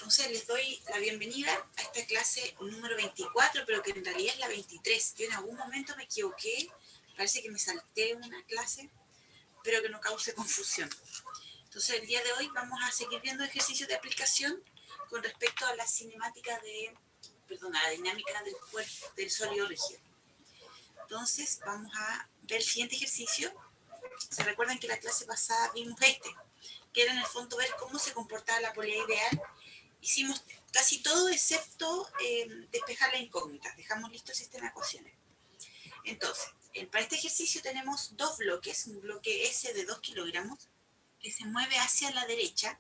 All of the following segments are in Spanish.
Entonces les doy la bienvenida a esta clase número 24, pero que en realidad es la 23. Yo en algún momento me equivoqué, parece que me salté una clase, pero que no cause confusión. Entonces el día de hoy vamos a seguir viendo ejercicios de aplicación con respecto a la cinemática a la dinámica del cuerpo, del sólido rígido. Entonces vamos a ver el siguiente ejercicio. ¿Se recuerdan que la clase pasada vimos que era en el fondo ver cómo se comportaba la polea ideal? Hicimos casi todo excepto despejar la incógnita. Dejamos listo el sistema de ecuaciones. Entonces, para este ejercicio tenemos dos bloques. Un bloque S de 2 kilogramos que se mueve hacia la derecha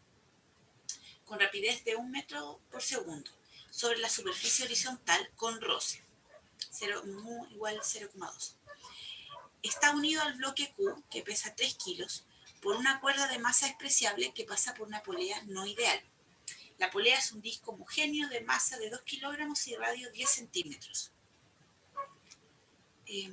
con rapidez de 1 metro por segundo sobre la superficie horizontal con roce. Mu igual 0,2. Está unido al bloque Q, que pesa 3 kilos, por una cuerda de masa despreciable que pasa por una polea no ideal. La polea es un disco homogéneo de masa de 2 kilogramos y radio 10 centímetros. Y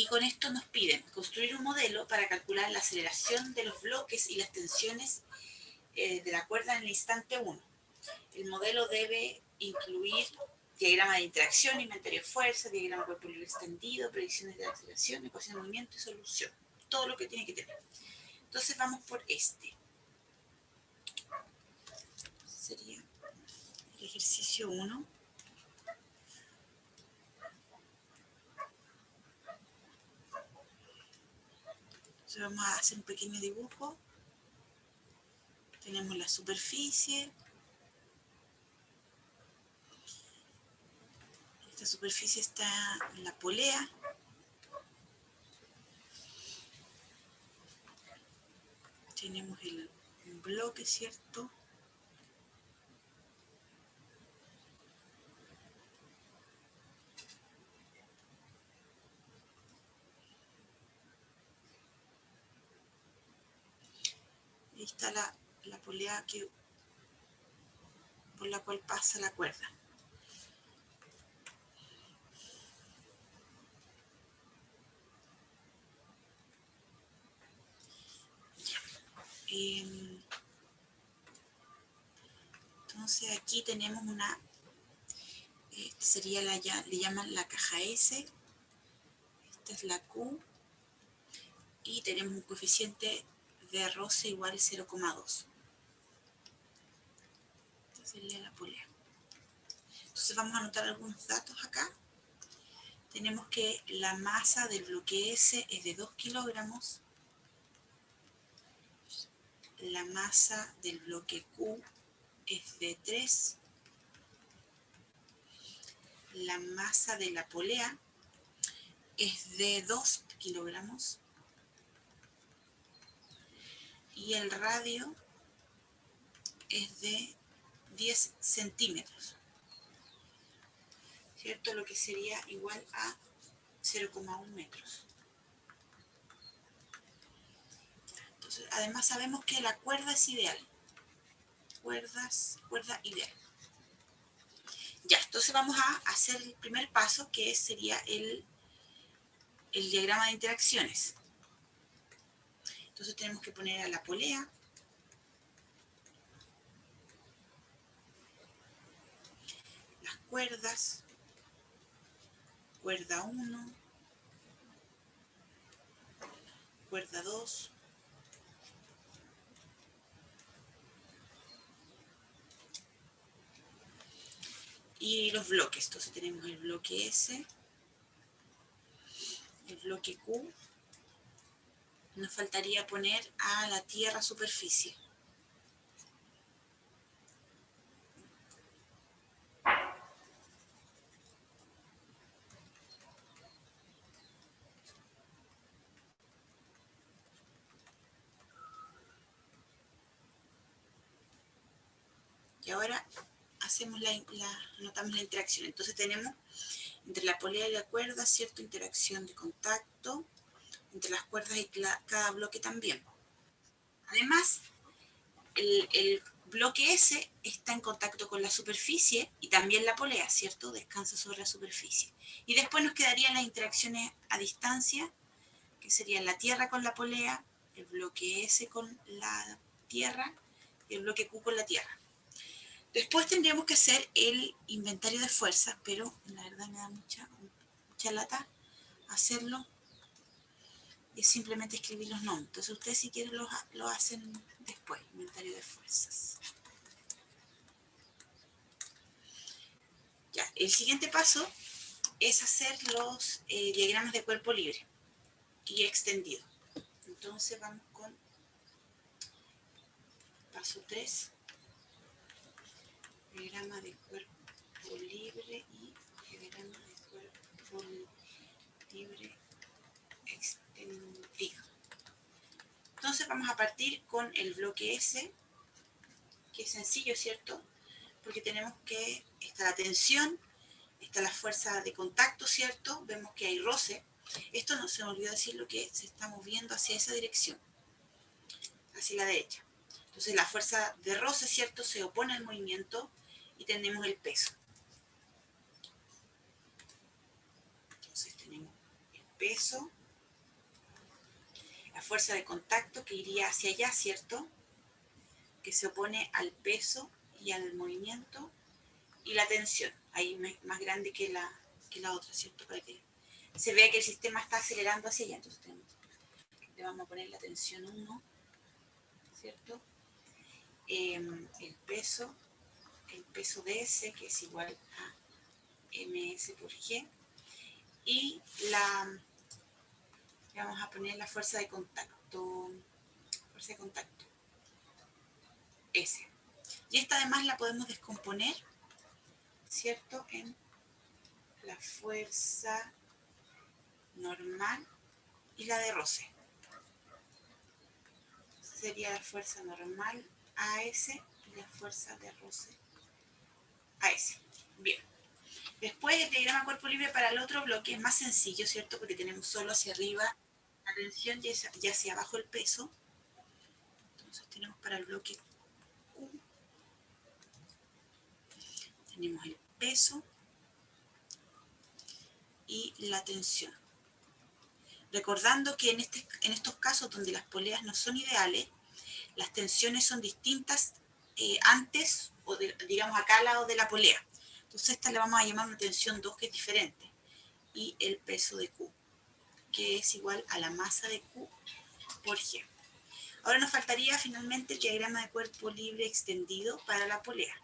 con esto nos piden construir un modelo para calcular la aceleración de los bloques y las tensiones de la cuerda en el instante 1. El modelo debe incluir diagrama de interacción, inventario de fuerza, diagrama de cuerpo libre extendido, predicciones de aceleración, ecuación de movimiento y solución. Todo lo que tiene que tener. Entonces vamos por este. Sería el ejercicio 1. Entonces vamos a hacer un pequeño dibujo. Tenemos la superficie. Esta superficie está en la polea. Tenemos el bloque, ¿cierto? Ahí está la polea por la cual pasa la cuerda. Entonces aquí tenemos sería le llaman la caja S, esta es la Q, y tenemos un coeficiente de roce igual a 0,2. Esta sería la polea. Entonces vamos a anotar algunos datos acá. Tenemos que la masa del bloque S es de 2 kilogramos. La masa del bloque Q es de 3. La masa de la polea es de 2 kilogramos. Y el radio es de 10 centímetros. ¿Cierto? Lo que sería igual a 0,1 metros. Entonces, además sabemos que la cuerda es ideal. Cuerda ideal. Ya, entonces vamos a hacer el primer paso, que sería el diagrama de interacciones. Entonces tenemos que poner a la polea, las cuerdas, cuerda 1, cuerda 2, y los bloques. Entonces tenemos el bloque S, el bloque Q. Nos faltaría poner a la tierra superficie. Y ahora notamos la interacción. Entonces tenemos entre la polea y la cuerda, cierta interacción de contacto, entre las cuerdas y cada bloque también. Además, el bloque S está en contacto con la superficie y también la polea, ¿cierto? Descansa sobre la superficie. Y después nos quedarían las interacciones a distancia, que serían la tierra con la polea, el bloque S con la tierra y el bloque Q con la Tierra. Después tendríamos que hacer el inventario de fuerzas, pero la verdad me da mucha lata hacerlo. Es simplemente escribir los nombres. Entonces ustedes si quieren lo hacen después, inventario de fuerzas. Ya, el siguiente paso es hacer los diagramas de cuerpo libre y extendido. Entonces vamos con paso 3, diagrama de cuerpo libre y diagrama de cuerpo libre extendido. Entonces vamos a partir con el bloque S, que es sencillo, ¿cierto? Porque tenemos que, está la tensión, está la fuerza de contacto, ¿cierto? Vemos que hay roce. Esto no se me olvidó decir lo que se está moviendo hacia esa dirección, hacia la derecha. Entonces la fuerza de roce, ¿cierto? Se opone al movimiento y tenemos el peso. Entonces tenemos el peso, la fuerza de contacto que iría hacia allá, ¿cierto? Que se opone al peso y al movimiento, y la tensión, ahí más grande que la otra, ¿cierto? Para que se vea que el sistema está acelerando hacia allá. Entonces le vamos a poner la tensión 1, ¿cierto? El peso de S, que es igual a ms por g, y le vamos a poner la fuerza de contacto S. Y esta además la podemos descomponer, ¿cierto? En la fuerza normal y la de roce. Sería la fuerza normal AS y la fuerza de roce AS. Bien. Después el diagrama cuerpo libre para el otro bloque es más sencillo, ¿cierto? Porque tenemos solo hacia arriba la tensión y hacia abajo el peso. Entonces tenemos para el bloque Q, tenemos el peso y la tensión. Recordando que en estos casos donde las poleas no son ideales, las tensiones son distintas antes, o digamos acá al lado de la polea. Entonces esta le vamos a llamar una tensión 2, que es diferente, y el peso de Q, que es igual a la masa de Q por G. Ahora nos faltaría finalmente el diagrama de cuerpo libre extendido para la polea.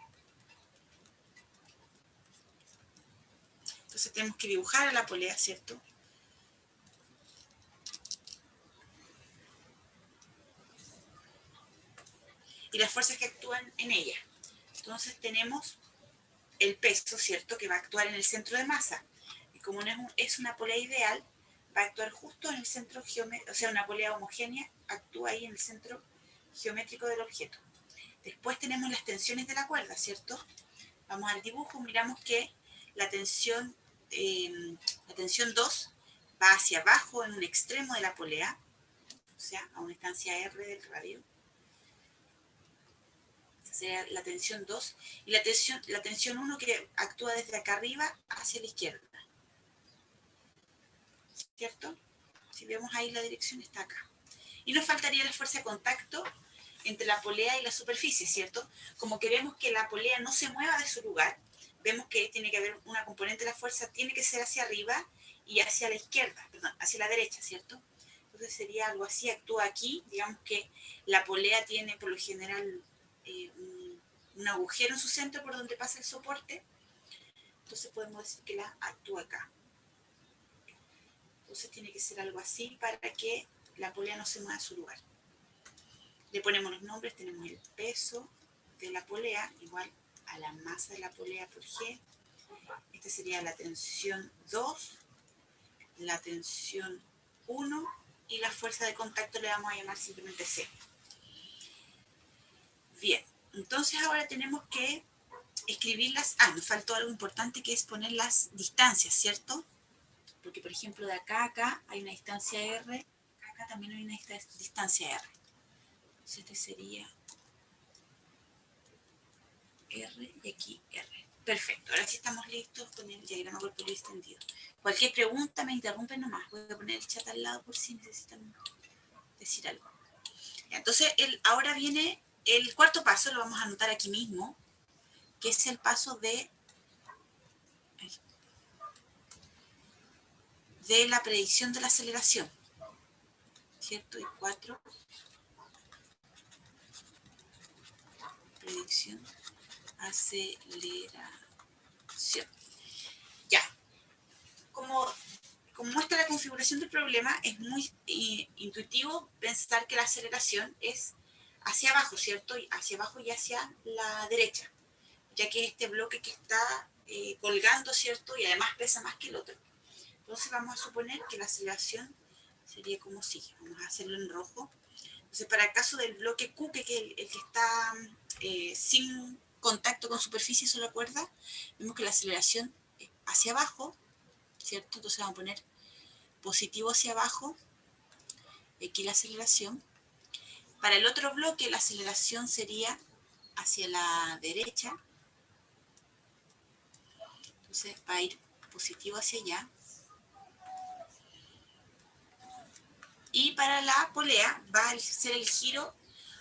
Entonces tenemos que dibujar a la polea, ¿cierto? Y las fuerzas que actúan en ella. Entonces tenemos el peso, ¿cierto? Que va a actuar en el centro de masa. Y como no es una polea ideal, va a actuar justo en el centro geométrico, o sea, una polea homogénea actúa ahí en el centro geométrico del objeto. Después tenemos las tensiones de la cuerda, ¿cierto? Vamos al dibujo, miramos que la tensión 2 va hacia abajo en un extremo de la polea, o sea, a una distancia R del radio. Sería la tensión 2, y la tensión 1 que actúa desde acá arriba hacia la izquierda, ¿cierto? Si vemos ahí la dirección está acá. Y nos faltaría la fuerza de contacto entre la polea y la superficie, ¿cierto? Como queremos que la polea no se mueva de su lugar, vemos que tiene que haber una componente de la fuerza, tiene que ser hacia arriba y hacia la izquierda, perdón, hacia la derecha, ¿cierto? Entonces sería algo así, actúa aquí, digamos que la polea tiene por lo general un agujero en su centro por donde pasa el soporte, entonces podemos decir que la actúa acá. Entonces tiene que ser algo así para que la polea no se mueva a su lugar. Le ponemos los nombres, tenemos el peso de la polea igual a la masa de la polea por G. Esta sería la tensión 2, la tensión 1 y la fuerza de contacto le vamos a llamar simplemente C. Bien, entonces ahora tenemos que escribirlas. Nos faltó algo importante, que es poner las distancias, ¿cierto? Porque, por ejemplo, de acá a acá hay una distancia R, acá también hay una distancia R. Entonces este sería R y aquí R. Perfecto, ahora sí estamos listos con el diagrama cuerpo libre extendido. Cualquier pregunta me interrumpen nomás. Voy a poner el chat al lado por si necesitan decir algo. Entonces, ahora viene el cuarto paso lo vamos a anotar aquí mismo, que es el paso de la predicción de la aceleración, ¿cierto? Y 4, predicción, aceleración. Ya, como muestra la configuración del problema, es muy intuitivo pensar que la aceleración es hacia abajo, ¿cierto? Y hacia abajo y hacia la derecha, ya que este bloque que está colgando, ¿cierto? Y además pesa más que el otro. Entonces vamos a suponer que la aceleración sería como sigue. Vamos a hacerlo en rojo. Entonces, para el caso del bloque Q, que es el que está sin contacto con superficie, solo cuerda, vemos que la aceleración es hacia abajo, ¿cierto? Entonces vamos a poner positivo hacia abajo, aquí la aceleración. Para el otro bloque, la aceleración sería hacia la derecha. Entonces va a ir positivo hacia allá. Y para la polea va a ser el giro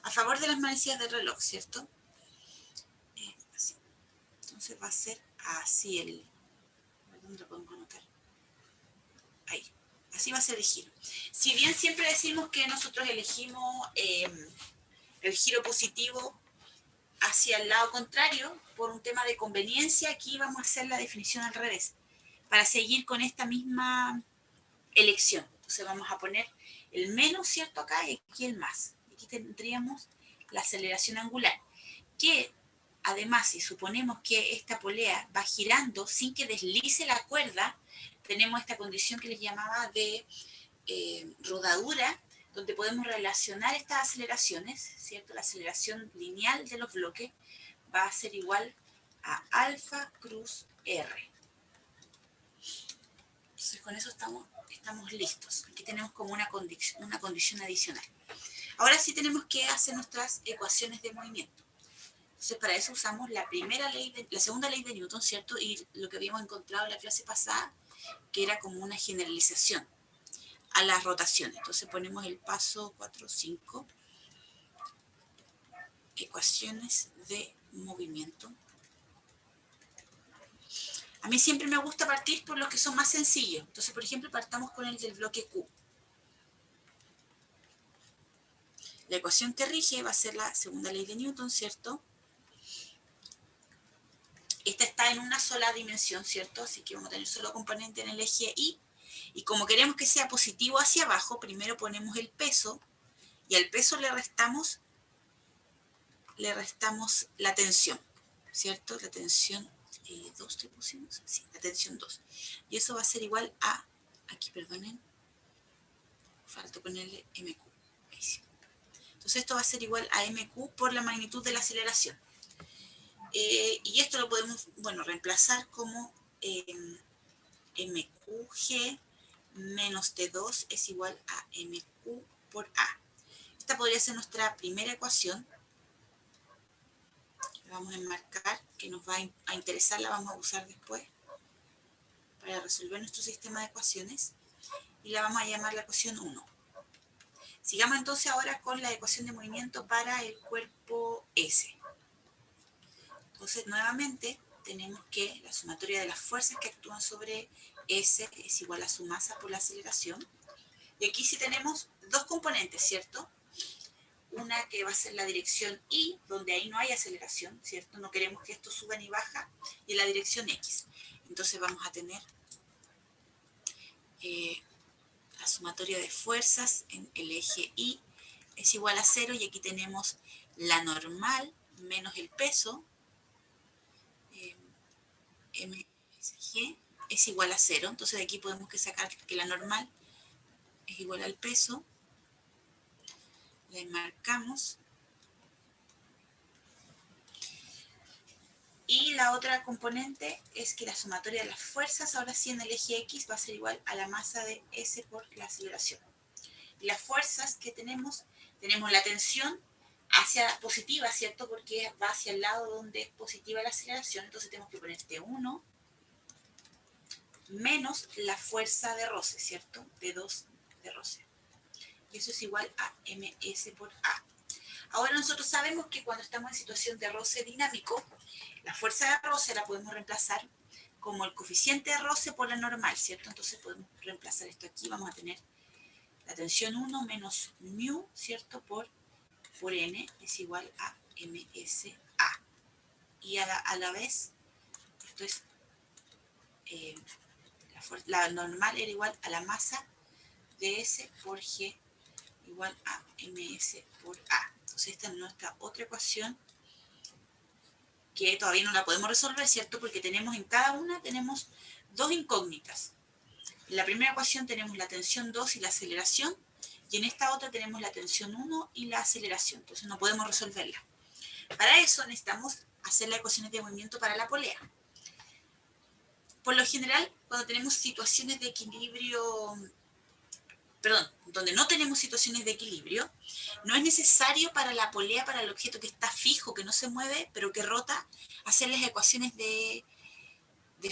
a favor de las manecillas del reloj, ¿cierto? Así. Entonces va a ser así el... ¿Dónde lo podemos anotar? Ahí. Así va a ser el giro. Si bien siempre decimos que nosotros elegimos el giro positivo hacia el lado contrario, por un tema de conveniencia, aquí vamos a hacer la definición al revés, para seguir con esta misma elección. Entonces vamos a poner el menos, ¿cierto? Acá y aquí el más. Aquí tendríamos la aceleración angular, que además, si suponemos que esta polea va girando sin que deslice la cuerda, tenemos esta condición que les llamaba de rodadura, donde podemos relacionar estas aceleraciones, ¿cierto? La aceleración lineal de los bloques va a ser igual a alfa cruz R. Entonces, con eso estamos listos. Aquí tenemos como una condición adicional. Ahora sí tenemos que hacer nuestras ecuaciones de movimiento. Entonces, para eso usamos la segunda ley de Newton, ¿cierto? Y lo que habíamos encontrado en la clase pasada, que era como una generalización a las rotaciones. Entonces ponemos el paso 4, 5, ecuaciones de movimiento. A mí siempre me gusta partir por los que son más sencillos. Entonces, por ejemplo, partamos con el del bloque Q. La ecuación que rige va a ser la segunda ley de Newton, ¿cierto? Esta está en una sola dimensión, ¿cierto? Así que vamos a tener solo componente en el eje Y. Y como queremos que sea positivo hacia abajo, primero ponemos el peso y al peso le restamos la tensión, ¿cierto? La tensión 2 le pusimos, sí, la tensión 2. Y eso va a ser igual a, aquí perdonen, falta ponerle MQ. Ahí sí. Entonces esto va a ser igual a MQ por la magnitud de la aceleración. Y esto lo podemos, bueno, reemplazar como MQG menos T2 es igual a MQ por A. Esta podría ser nuestra primera ecuación. La vamos a enmarcar, que nos va a interesar, la vamos a usar después para resolver nuestro sistema de ecuaciones. Y la vamos a llamar la ecuación 1. Sigamos entonces ahora con la ecuación de movimiento para el cuerpo S. Entonces, nuevamente, tenemos que la sumatoria de las fuerzas que actúan sobre S es igual a su masa por la aceleración. Y aquí sí tenemos dos componentes, ¿cierto? Una que va a ser la dirección Y, donde ahí no hay aceleración, ¿cierto? No queremos que esto suba ni baja, y la dirección X. Entonces vamos a tener la sumatoria de fuerzas en el eje Y es igual a 0, y aquí tenemos la normal menos el peso, MSG es igual a 0. Entonces de aquí podemos sacar que la normal es igual al peso. La enmarcamos. Y la otra componente es que la sumatoria de las fuerzas, ahora sí en el eje X, va a ser igual a la masa de S por la aceleración. Y las fuerzas que tenemos la tensión hacia positiva, ¿cierto? Porque va hacia el lado donde es positiva la aceleración. Entonces tenemos que poner T1 menos la fuerza de roce, ¿cierto? T2 de roce. Y eso es igual a MS por A. Ahora nosotros sabemos que cuando estamos en situación de roce dinámico, la fuerza de roce la podemos reemplazar como el coeficiente de roce por la normal, ¿cierto? Entonces podemos reemplazar esto aquí, vamos a tener la tensión 1 menos mu, ¿cierto? Por n es igual a MSA. Y a la vez, esto es, la normal era igual a la masa de S por G igual a MS por A. Entonces esta es nuestra otra ecuación que todavía no la podemos resolver, ¿cierto? Porque tenemos en cada una tenemos dos incógnitas. En la primera ecuación tenemos la tensión 2 y la aceleración, y en esta otra tenemos la tensión 1 y la aceleración. Entonces no podemos resolverla. Para eso necesitamos hacer las ecuaciones de movimiento para la polea. Por lo general, cuando tenemos situaciones de equilibrio, donde no tenemos situaciones de equilibrio, no es necesario para la polea, para el objeto que está fijo, que no se mueve, pero que rota, hacer las ecuaciones de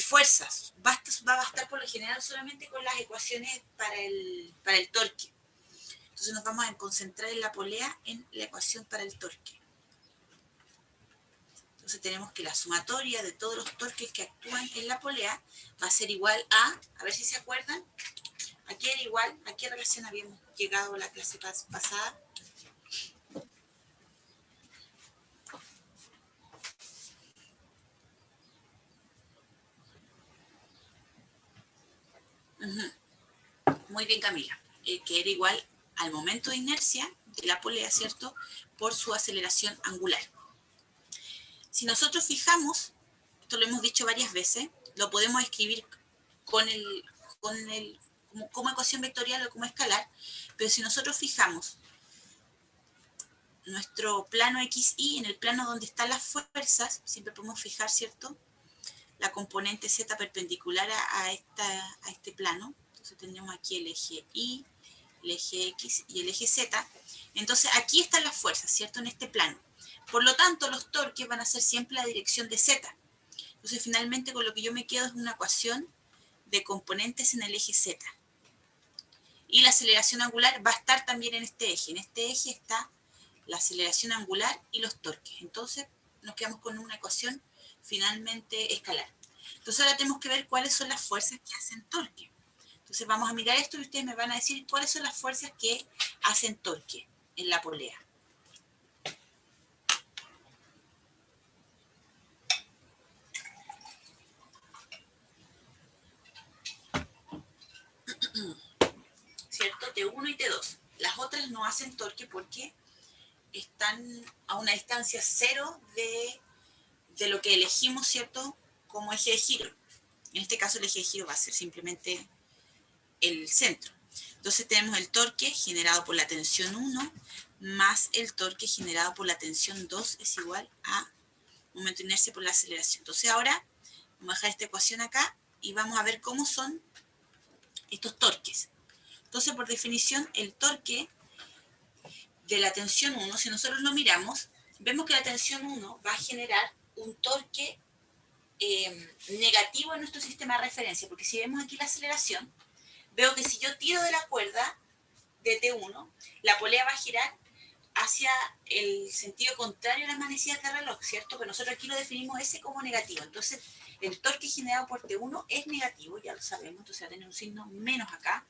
fuerzas. Va a bastar por lo general solamente con las ecuaciones para el torque. Entonces nos vamos a concentrar en la polea, en la ecuación para el torque. Entonces tenemos que la sumatoria de todos los torques que actúan en la polea va a ser igual a ver si se acuerdan, aquí era igual, ¿a qué relación habíamos llegado la clase pasada? Muy bien, Camila, que era igual al momento de inercia de la polea, ¿cierto? Por su aceleración angular. Si nosotros fijamos, esto lo hemos dicho varias veces, lo podemos escribir como ecuación vectorial o como escalar, pero si nosotros fijamos nuestro plano XY en el plano donde están las fuerzas, siempre podemos fijar, ¿cierto?, la componente Z perpendicular a este plano. Entonces tenemos aquí el eje Y, el eje X y el eje Z. Entonces aquí están las fuerzas, ¿cierto?, en este plano. Por lo tanto, los torques van a ser siempre la dirección de Z. Entonces finalmente con lo que yo me quedo es una ecuación de componentes en el eje Z. Y la aceleración angular va a estar también en este eje. En este eje está la aceleración angular y los torques. Entonces nos quedamos con una ecuación finalmente escalar. Entonces ahora tenemos que ver cuáles son las fuerzas que hacen torque. Entonces vamos a mirar esto y ustedes me van a decir cuáles son las fuerzas que hacen torque en la polea. ¿Cierto? T1 y T2. Las otras no hacen torque porque están a una distancia cero de lo que elegimos, ¿cierto?, como eje de giro. En este caso el eje de giro va a ser simplemente el centro. Entonces tenemos el torque generado por la tensión 1 más el torque generado por la tensión 2 es igual a momento de inercia por la aceleración. Entonces ahora vamos a dejar esta ecuación acá y vamos a ver cómo son estos torques. Entonces, por definición, el torque de la tensión 1, si nosotros lo miramos, vemos que la tensión 1 va a generar un torque negativo en nuestro sistema de referencia, porque si vemos aquí la aceleración, veo que si yo tiro de la cuerda de T1, la polea va a girar hacia el sentido contrario a las manecillas de reloj, ¿cierto? Pero nosotros aquí lo definimos ese como negativo. Entonces, el torque generado por T1 es negativo, ya lo sabemos, entonces va a tener un signo menos acá,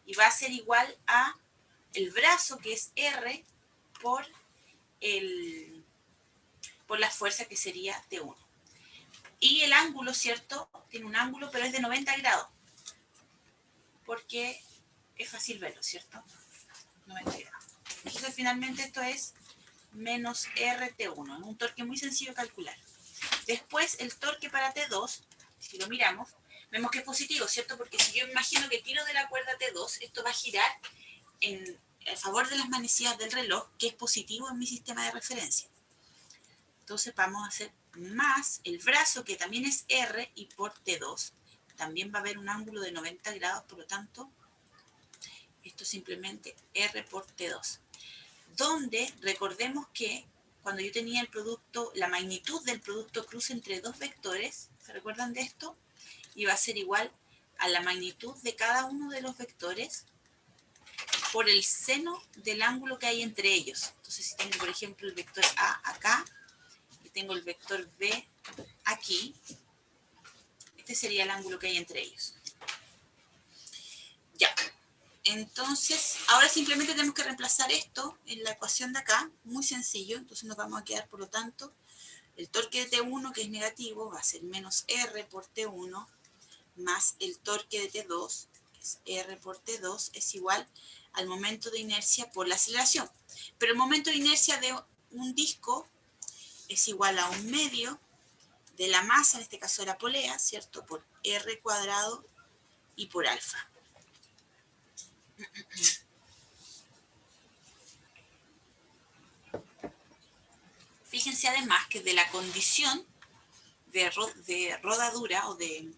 y va a ser igual a el brazo, que es R, por la fuerza que sería T1. Y el ángulo, ¿cierto? Tiene un ángulo, pero es de 90 grados, porque es fácil verlo, ¿cierto? 90 grados. Entonces, finalmente esto es menos RT1, un torque muy sencillo de calcular. Después, el torque para T2, si lo miramos, vemos que es positivo, ¿cierto? Porque si yo imagino que tiro de la cuerda T2, esto va a girar a favor de las manecillas del reloj, que es positivo en mi sistema de referencia. Entonces vamos a hacer más el brazo, que también es R, y por T2 también va a haber un ángulo de 90 grados, por lo tanto, esto es simplemente R por T2. Donde recordemos que cuando yo tenía el producto, la magnitud del producto cruce entre dos vectores, ¿se recuerdan de esto? Iba a ser igual a la magnitud de cada uno de los vectores por el seno del ángulo que hay entre ellos. Entonces, si tengo, por ejemplo, el vector A acá y tengo el vector B aquí, este sería el ángulo que hay entre ellos. Ya. Entonces, ahora simplemente tenemos que reemplazar esto en la ecuación de acá, muy sencillo. Entonces nos vamos a quedar, por lo tanto, el torque de T1, que es negativo, va a ser menos R por T1, más el torque de T2, que es R por T2, es igual al momento de inercia por la aceleración. Pero el momento de inercia de un disco es igual a 1/2 de la masa, en este caso de la polea, ¿cierto? Por R cuadrado y por alfa. Fíjense además que de la condición de rodadura o de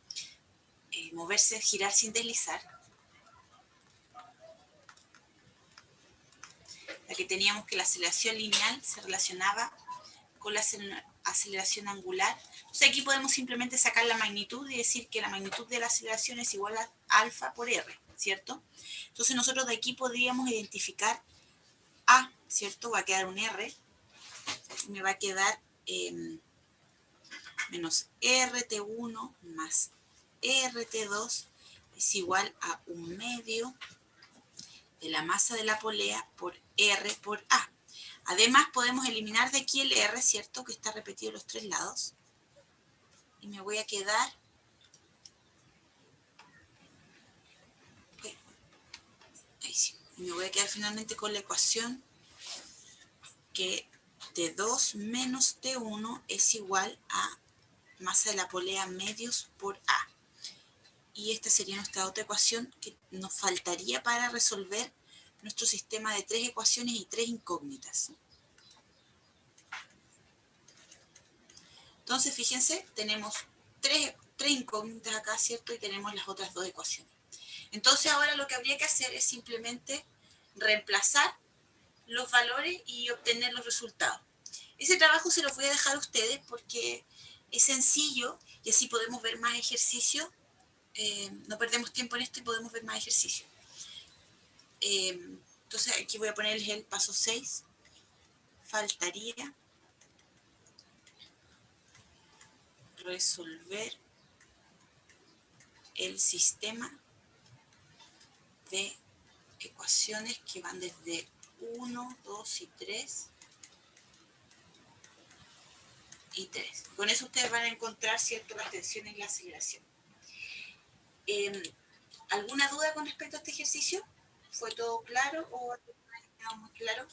moverse, girar sin deslizar, la que teníamos que la aceleración lineal se relacionaba con la aceleración angular. O sea, aquí podemos simplemente sacar la magnitud y decir que la magnitud de la aceleración es igual a alfa por R, ¿cierto? Entonces nosotros de aquí podríamos identificar A, ¿cierto? Va a quedar un R, me va a quedar menos RT1 más RT2 es igual a 1/2 de la masa de la polea por R por A. Además, podemos eliminar de aquí el R, ¿cierto? Que está repetido en los tres lados. Y me voy a quedar... Ahí sí. Y me voy a quedar finalmente con la ecuación que T2 menos T1 es igual a masa de la polea medios por A. Y esta sería nuestra otra ecuación que nos faltaría para resolver nuestro sistema de 3 ecuaciones y 3 incógnitas. Entonces, fíjense, tenemos tres incógnitas acá, ¿cierto? Y tenemos las otras 2 ecuaciones. Entonces, ahora lo que habría que hacer es simplemente reemplazar los valores y obtener los resultados. Ese trabajo se los voy a dejar a ustedes porque es sencillo y así podemos ver más ejercicios. No perdemos tiempo en esto y podemos ver más ejercicios. Entonces, aquí voy a ponerles el paso 6. Faltaría resolver el sistema de ecuaciones que van desde 1, 2 y 3 y 3. Con eso ustedes van a encontrar, ¿cierto?, las tensiones y la aceleración. ¿Alguna duda con respecto a este ejercicio? ¿Fue todo claro o ha quedado muy claro?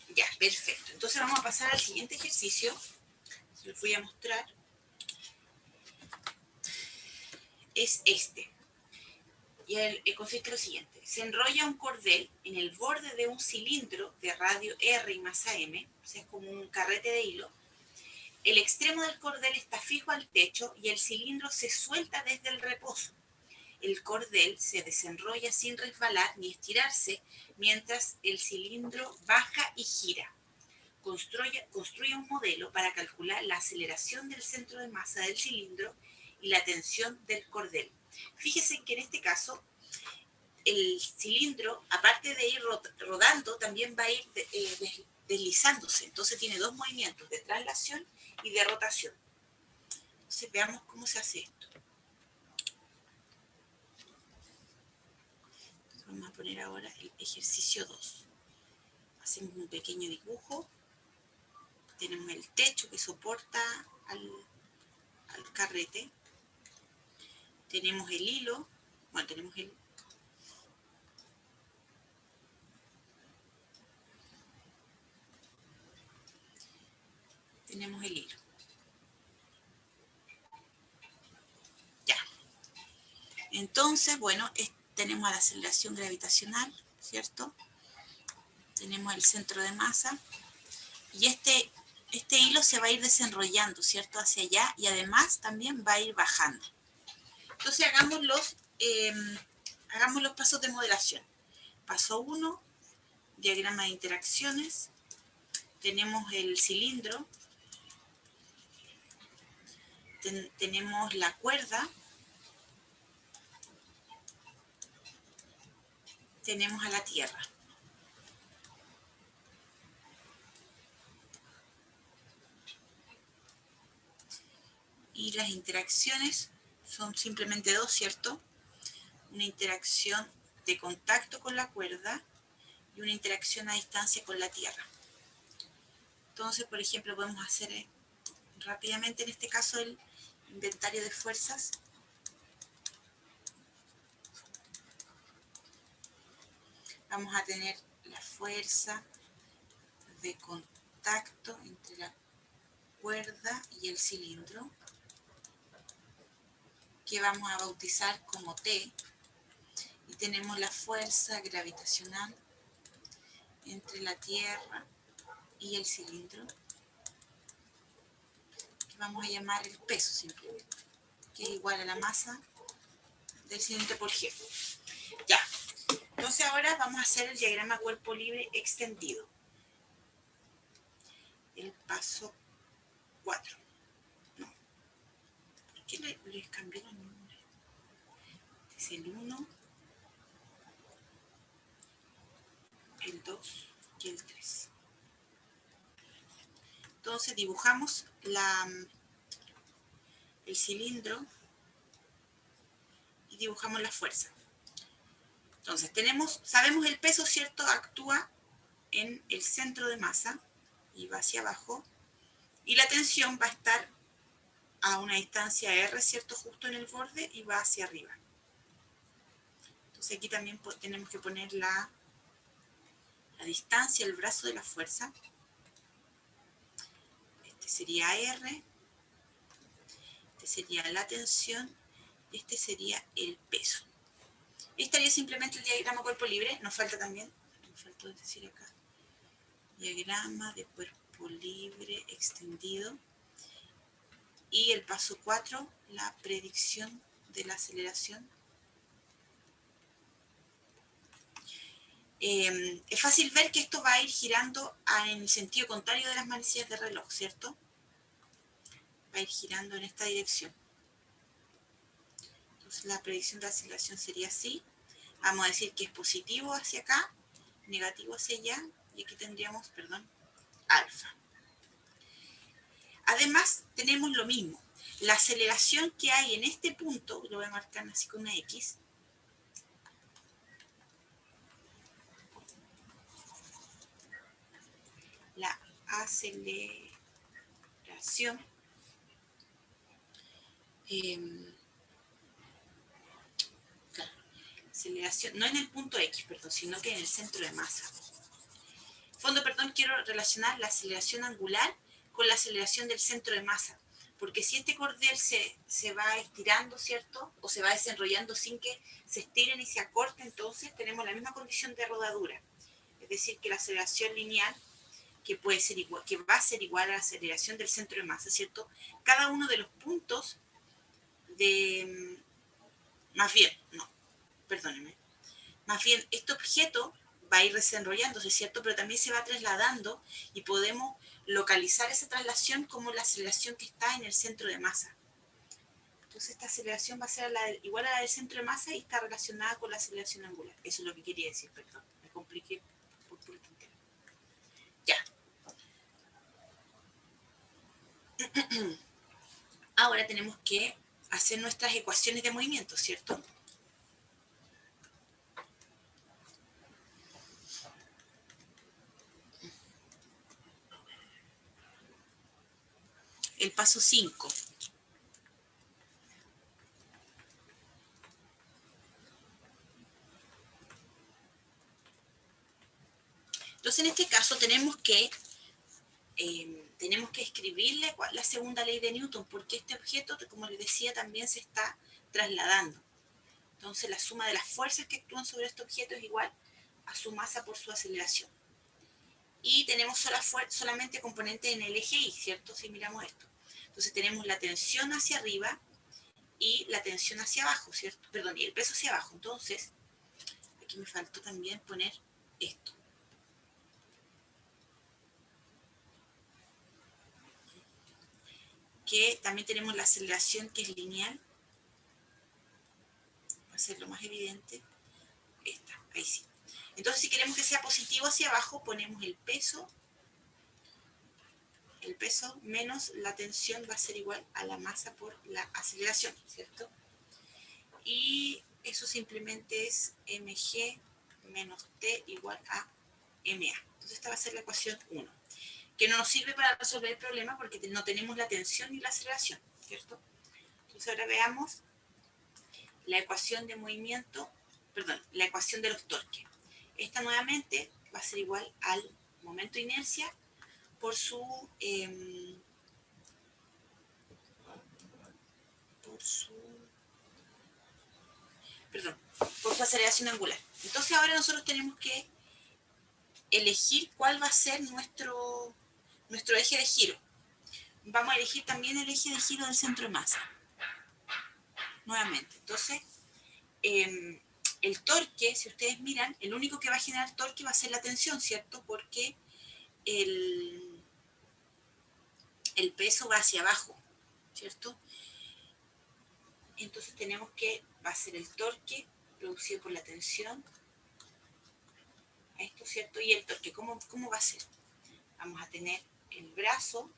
Ya, perfecto. Entonces vamos a pasar al siguiente ejercicio. Se los voy a mostrar. Es este. Y consiste en lo siguiente. Se enrolla un cordel en el borde de un cilindro de radio R y masa M, o sea, es como un carrete de hilo. El extremo del cordel está fijo al techo y el cilindro se suelta desde el reposo. El cordel se desenrolla sin resbalar ni estirarse mientras el cilindro baja y gira. Construye un modelo para calcular la aceleración del centro de masa del cilindro y la tensión del cordel. Fíjese que en este caso el cilindro, aparte de ir rodando, también va a ir deslizándose. Entonces tiene 2 movimientos, de traslación y de rotación. Entonces veamos cómo se hace esto. Vamos a poner ahora el ejercicio 2. Hacemos un pequeño dibujo. Tenemos el techo que soporta al carrete. Tenemos el hilo. Bueno, tenemos el... Tenemos el hilo. Ya. Entonces, bueno, tenemos la aceleración gravitacional, ¿cierto? Tenemos el centro de masa. Y este hilo se va a ir desenrollando, ¿cierto? Hacia allá y además también va a ir bajando. Entonces Hagamos los pasos de modelación. Paso 1, diagrama de interacciones. Tenemos el cilindro. Tenemos la cuerda. Tenemos a la Tierra. Y las interacciones son simplemente dos, ¿cierto? Una interacción de contacto con la cuerda y una interacción a distancia con la Tierra. Entonces, por ejemplo, podemos hacer rápidamente en este caso el inventario de fuerzas. Vamos a tener la fuerza de contacto entre la cuerda y el cilindro, que vamos a bautizar como T, y tenemos la fuerza gravitacional entre la Tierra y el cilindro, que vamos a llamar el peso simplemente, que es igual a la masa del cilindro por G. Ya, entonces ahora vamos a hacer el diagrama cuerpo libre extendido. El paso 4. No, ¿por qué les cambié los nombres? Este es el 1, el 2 y el 3. Entonces dibujamos el cilindro y dibujamos la fuerza. Entonces sabemos el peso, ¿cierto? Actúa en el centro de masa y va hacia abajo. Y la tensión va a estar a una distancia R, ¿cierto? Justo en el borde y va hacia arriba. Entonces aquí también tenemos que poner la distancia, el brazo de la fuerza. Este sería R. Este sería la tensión. Este sería el peso. Estaría simplemente el diagrama cuerpo libre. Nos falta también, me faltó decir acá, diagrama de cuerpo libre extendido. Y el paso 4, la predicción de la aceleración. Es fácil ver que esto va a ir girando en el sentido contrario de las manecillas de reloj, ¿cierto? Va a ir girando en esta dirección. Entonces la predicción de la aceleración sería así. Vamos a decir que es positivo hacia acá, negativo hacia allá, y aquí tendríamos, alfa. Además, tenemos lo mismo. La aceleración que hay en este punto, lo voy a marcar así con una X, la aceleración aceleración, no en el punto X, sino que en el centro de masa. Quiero relacionar la aceleración angular con la aceleración del centro de masa, porque si este cordel se va estirando, ¿cierto? O se va desenrollando sin que se estiren y se acorten, entonces tenemos la misma condición de rodadura. Es decir, que la aceleración lineal, que puede ser igual, que va a ser igual a la aceleración del centro de masa, ¿cierto? Cada uno de los puntos más bien, este objeto va a ir desenrollándose, ¿cierto? Pero también se va trasladando y podemos localizar esa traslación como la aceleración que está en el centro de masa. Entonces esta aceleración va a ser igual a la del centro de masa y está relacionada con la aceleración angular. Eso es lo que quería decir, me compliqué por pura tontería. Ya. Ahora tenemos que hacer nuestras ecuaciones de movimiento, ¿cierto? El paso 5. Entonces, en este caso tenemos que escribirle la segunda ley de Newton, porque este objeto, como les decía, también se está trasladando. Entonces, la suma de las fuerzas que actúan sobre este objeto es igual a su masa por su aceleración. Y tenemos solamente componentes en el eje Y, ¿cierto? Si miramos esto. Entonces, tenemos la tensión hacia arriba y la tensión hacia abajo, ¿cierto? Y el peso hacia abajo. Entonces, aquí me faltó también poner esto. Que también tenemos la aceleración que es lineal. Va a ser lo más evidente. Esta, ahí sí. Entonces, si queremos que sea positivo hacia abajo, ponemos el peso menos la tensión va a ser igual a la masa por la aceleración, ¿cierto? Y eso simplemente es mg menos t igual a ma. Entonces esta va a ser la ecuación 1, que no nos sirve para resolver el problema porque no tenemos la tensión ni la aceleración, ¿cierto? Entonces ahora veamos la ecuación de movimiento, perdón, la ecuación de los torques. Esta nuevamente va a ser igual al momento de inercia por su por su aceleración angular. Entonces ahora nosotros tenemos que elegir cuál va a ser nuestro eje de giro. Vamos a elegir también el eje de giro del centro de masa. Nuevamente, entonces, el torque, si ustedes miran, el único que va a generar torque va a ser la tensión, ¿cierto? Porque el peso va hacia abajo, ¿cierto? Entonces tenemos que va a ser el torque producido por la tensión, esto, ¿cierto? Y el torque, ¿cómo va a ser? Vamos a tener el brazo,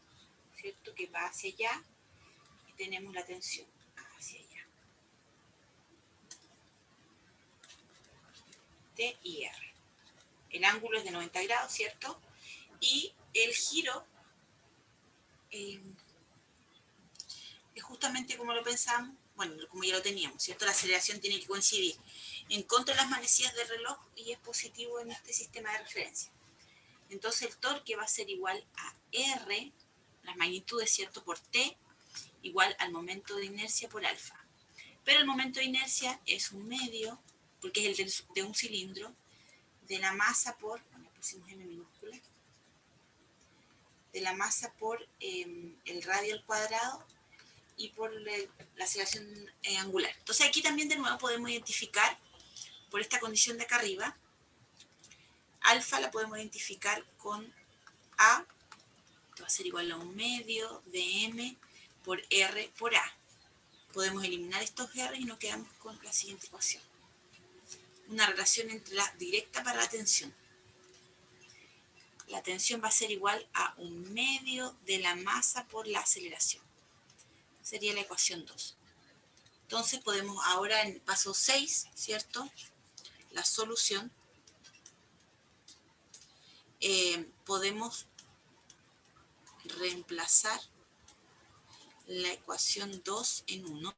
¿cierto? Que va hacia allá y tenemos la tensión hacia allá. T y R. El ángulo es de 90 grados, ¿cierto? Y el giro es justamente como lo pensamos, bueno, como ya lo teníamos, ¿cierto? La aceleración tiene que coincidir en contra de las manecillas del reloj y es positivo en este sistema de referencia. Entonces el torque va a ser igual a R, las magnitudes, ¿cierto? Por T, igual al momento de inercia por alfa. Pero el momento de inercia es un medio, porque es el de un cilindro, de la masa por, bueno, pusimos M minúscula, de la masa por el radio al cuadrado y por la aceleración angular. Entonces aquí también de nuevo podemos identificar, por esta condición de acá arriba, alfa la podemos identificar con A, que va a ser igual a un medio de M por R por A. Podemos eliminar estos R y nos quedamos con la siguiente ecuación. Una relación entre la directa para la tensión. La tensión va a ser igual a un medio de la masa por la aceleración. Sería la ecuación 2. Entonces podemos ahora en paso 6, ¿cierto? La solución. Podemos reemplazar la ecuación 2 en 1.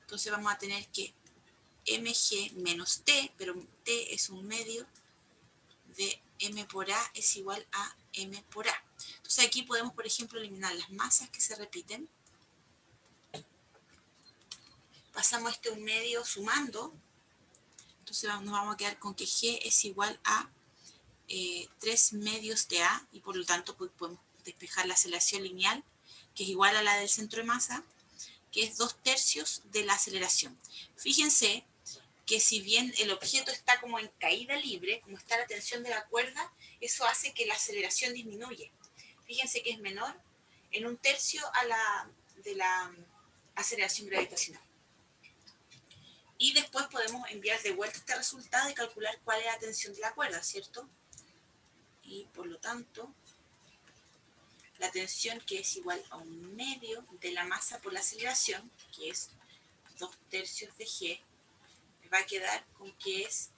Entonces vamos a tener que mg menos t, pero t es un medio de m por a es igual a m por a. Entonces aquí podemos, por ejemplo, eliminar las masas que se repiten. Pasamos este un medio sumando. Entonces nos vamos a quedar con que g es igual a 3 medios de a y por lo tanto pues, podemos despejar la aceleración lineal, que es igual a la del centro de masa, que es 2/3 de la aceleración. Fíjense que si bien el objeto está como en caída libre, como está la tensión de la cuerda, eso hace que la aceleración disminuye. Fíjense que es menor en 1/3 a la de la aceleración gravitacional. Y después podemos enviar de vuelta este resultado y calcular cuál es la tensión de la cuerda, ¿cierto? Y por lo tanto, la tensión que es igual a un medio de la masa por la aceleración, que es 2/3 de g, me va a quedar con que es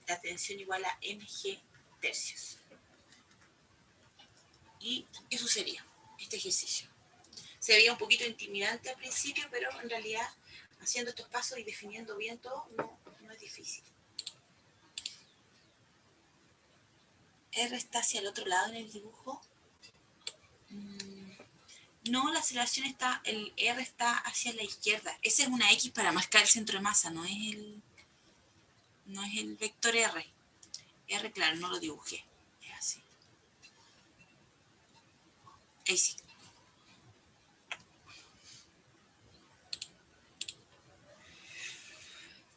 la tensión igual a mg tercios. Y eso sería este ejercicio. Se veía un poquito intimidante al principio, pero en realidad haciendo estos pasos y definiendo bien todo no es difícil. R está hacia el otro lado en el dibujo. No, la aceleración está, el R está hacia la izquierda. Esa es una X para marcar el centro de masa, no es el vector R. R, claro, no lo dibujé. Es así. Ahí sí.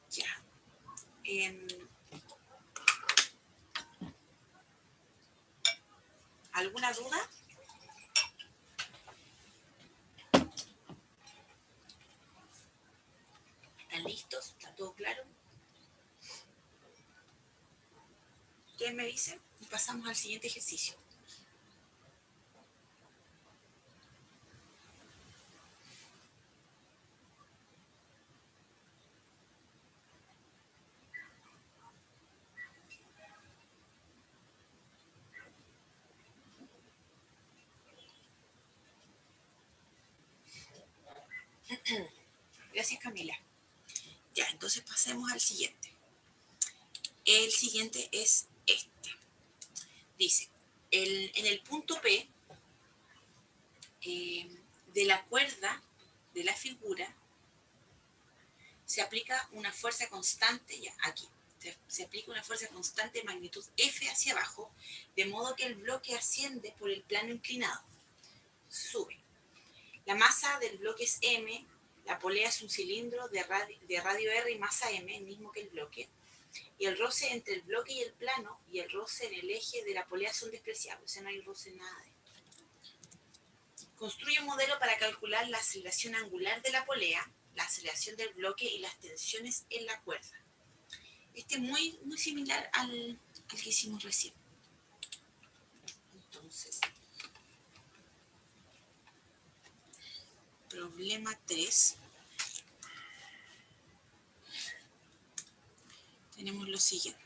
Ya. ¿Alguna duda? ¿Están listos? ¿Está todo claro? ¿Ustedes me dicen? Y pasamos al siguiente ejercicio. Gracias, Camila. Ya, entonces pasemos al siguiente. El siguiente es este. Dice, en el punto P de la cuerda de la figura se aplica una fuerza constante, ya aquí, se aplica una fuerza constante de magnitud F hacia abajo, de modo que el bloque asciende por el plano inclinado, sube. La masa del bloque es M, la polea es un cilindro de radio R y masa M, el mismo que el bloque, y el roce entre el bloque y el plano y el roce en el eje de la polea son despreciables, o sea, no hay roce en nada de esto. Construye un modelo para calcular la aceleración angular de la polea, la aceleración del bloque y las tensiones en la cuerda. Este es muy similar al que hicimos recién. Entonces, problema 3. Tenemos lo siguiente.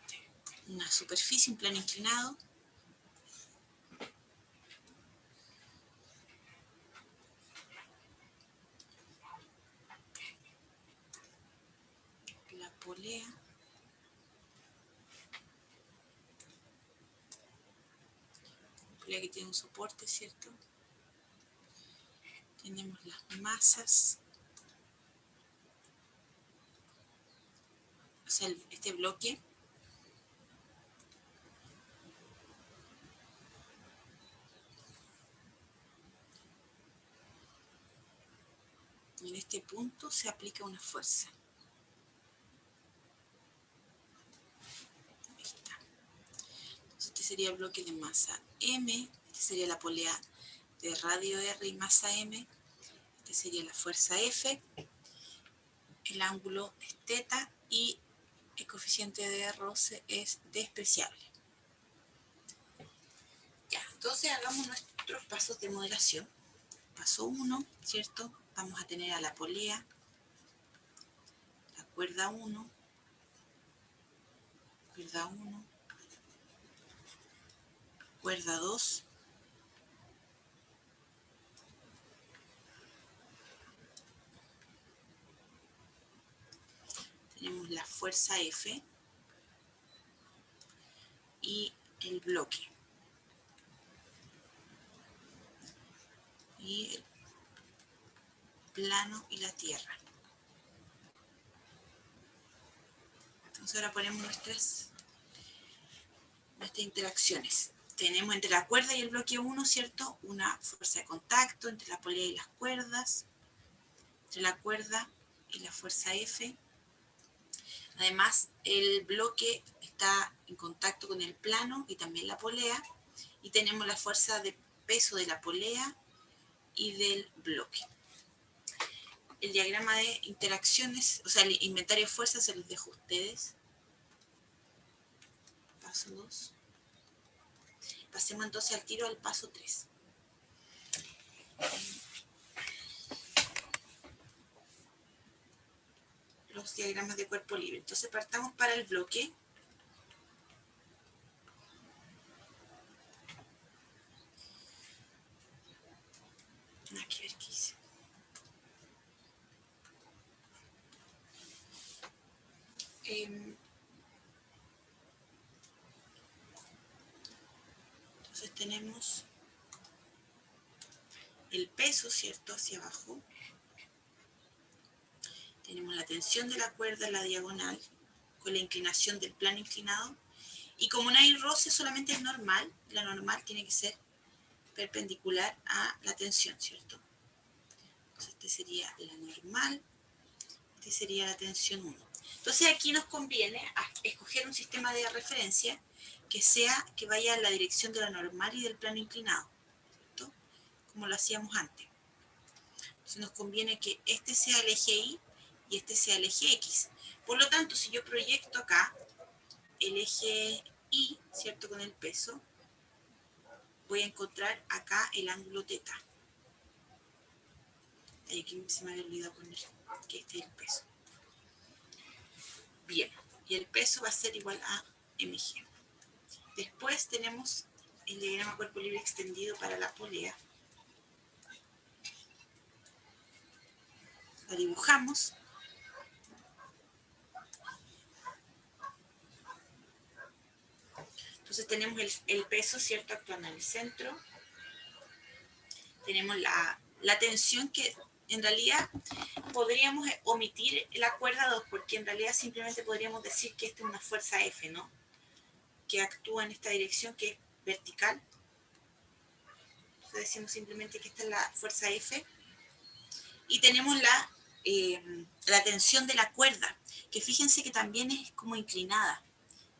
Una superficie, un plano inclinado. La polea. Polea que tiene un soporte, ¿cierto? Tenemos las masas. O sea, este bloque. Y en este punto se aplica una fuerza. Ahí está. Entonces este sería el bloque de masa M. Este sería la polea de radio R y masa M. Este sería la fuerza F. El ángulo es θ y el coeficiente de roce es despreciable. Ya, entonces hagamos nuestros pasos de modelación. Paso 1, ¿cierto? Vamos a tener a la polea, la cuerda 1, cuerda 1, cuerda 2, tenemos la fuerza F y el bloque. Y el plano y la tierra. Entonces ahora ponemos nuestras interacciones. Tenemos entre la cuerda y el bloque 1, ¿cierto? Una fuerza de contacto entre la polea y las cuerdas, entre la cuerda y la fuerza F. Además, el bloque está en contacto con el plano y también la polea. Y tenemos la fuerza de peso de la polea y del bloque. El diagrama de interacciones, o sea, el inventario de fuerzas se los dejo a ustedes. Paso 2. Pasemos entonces al tiro al paso 3. Los diagramas de cuerpo libre. Entonces partamos para el bloque. Aquí a ver qué hice. Entonces tenemos el peso, ¿cierto? Hacia abajo. Tenemos la tensión de la cuerda en la diagonal con la inclinación del plano inclinado. Y como no hay roce, solamente es normal. La normal tiene que ser perpendicular a la tensión, ¿cierto? Entonces este sería la normal. Este sería la tensión 1. Entonces aquí nos conviene escoger un sistema de referencia que vaya en la dirección de la normal y del plano inclinado, ¿cierto? Como lo hacíamos antes. Entonces nos conviene que este sea el eje Y y este sea el eje X. Por lo tanto, si yo proyecto acá el eje Y, ¿cierto? Con el peso, voy a encontrar acá el ángulo θ. Aquí se me había olvidado poner que este es el peso. Bien, y el peso va a ser igual a mg. Después tenemos el diagrama cuerpo libre extendido para la polea. Lo dibujamos. Entonces tenemos el peso, ¿cierto? Actuando en el centro. Tenemos la tensión que en realidad podríamos omitir la cuerda 2 porque en realidad simplemente podríamos decir que esta es una fuerza F, ¿no? Que actúa en esta dirección que es vertical. Entonces decimos simplemente que esta es la fuerza F. Y tenemos la tensión de la cuerda, que fíjense que también es como inclinada,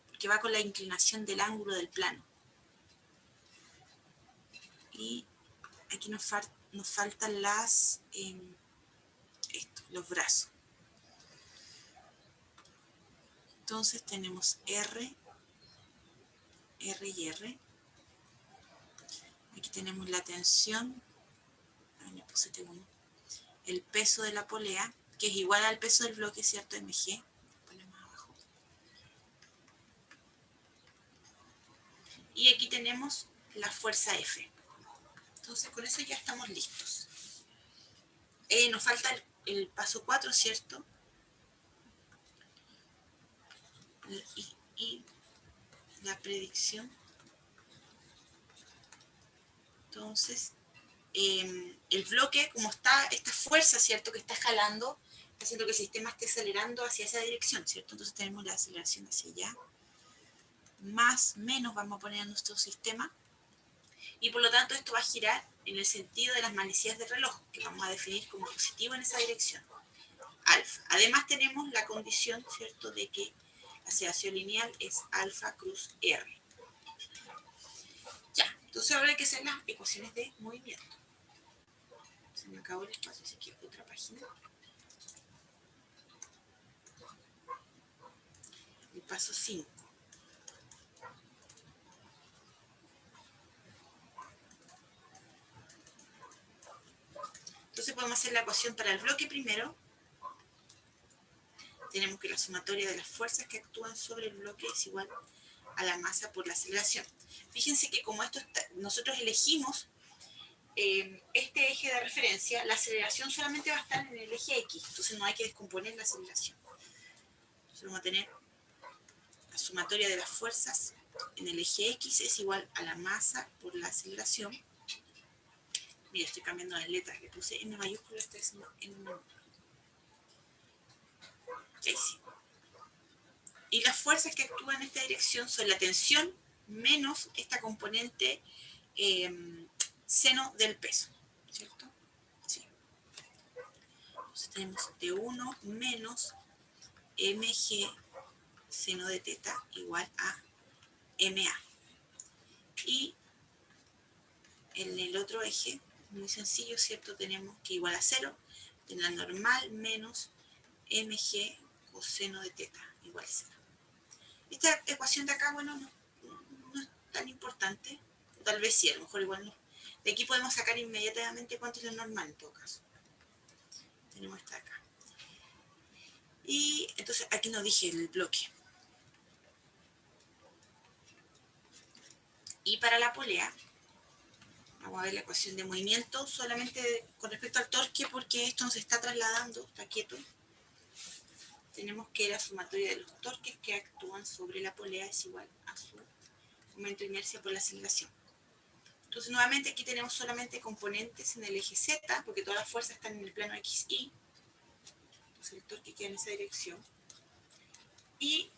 porque va con la inclinación del ángulo del plano. Y aquí nos faltan los brazos. Entonces tenemos R y R. Aquí tenemos la tensión, el peso de la polea, que es igual al peso del bloque, ¿cierto? mg. Ponemos abajo. Y aquí tenemos la fuerza F. Entonces con eso ya estamos listos. Nos falta el paso 4, ¿cierto? Y la predicción. Entonces, el bloque, como está esta fuerza, ¿cierto? Que está jalando, está haciendo que el sistema esté acelerando hacia esa dirección, ¿cierto? Entonces tenemos la aceleración hacia allá. Más, menos vamos a poner en nuestro sistema. Y por lo tanto esto va a girar en el sentido de las manecillas del reloj, que vamos a definir como positivo en esa dirección. Alfa. Además tenemos la condición, ¿cierto? De que la aceleración lineal es alfa cruz R. Ya, entonces ahora hay que hacer las ecuaciones de movimiento. Se me acabó el espacio, así que otra página. El paso 5. Entonces podemos hacer la ecuación para el bloque primero. Tenemos que la sumatoria de las fuerzas que actúan sobre el bloque es igual a la masa por la aceleración. Fíjense que como nosotros elegimos este eje de referencia, la aceleración solamente va a estar en el eje X, entonces no hay que descomponer la aceleración. Entonces vamos a tener la sumatoria de las fuerzas en el eje X es igual a la masa por la aceleración. Mira, estoy cambiando las letras, le puse N mayúscula, estoy haciendo N mayúscula. Okay, sí. Y las fuerzas que actúan en esta dirección son la tensión menos esta componente seno del peso, ¿cierto? Sí. Entonces tenemos T1 menos mg seno de θ igual a ma. Y en el otro eje, muy sencillo, ¿cierto? Tenemos que igual a 0, de la normal menos mg coseno de θ igual a 0. Esta ecuación de acá, bueno, no es tan importante. Tal vez sí, a lo mejor igual no. De aquí podemos sacar inmediatamente cuánto es lo normal en todo caso. Tenemos esta acá. Y entonces aquí no dije el bloque. Y para la polea, vamos a ver la ecuación de movimiento solamente con respecto al torque porque esto nos está trasladando, está quieto. Tenemos que la sumatoria de los torques que actúan sobre la polea es igual a su momento de inercia por la aceleración. Entonces nuevamente aquí tenemos solamente componentes en el eje Z, porque todas las fuerzas están en el plano XY. Entonces el torque queda en esa dirección. Y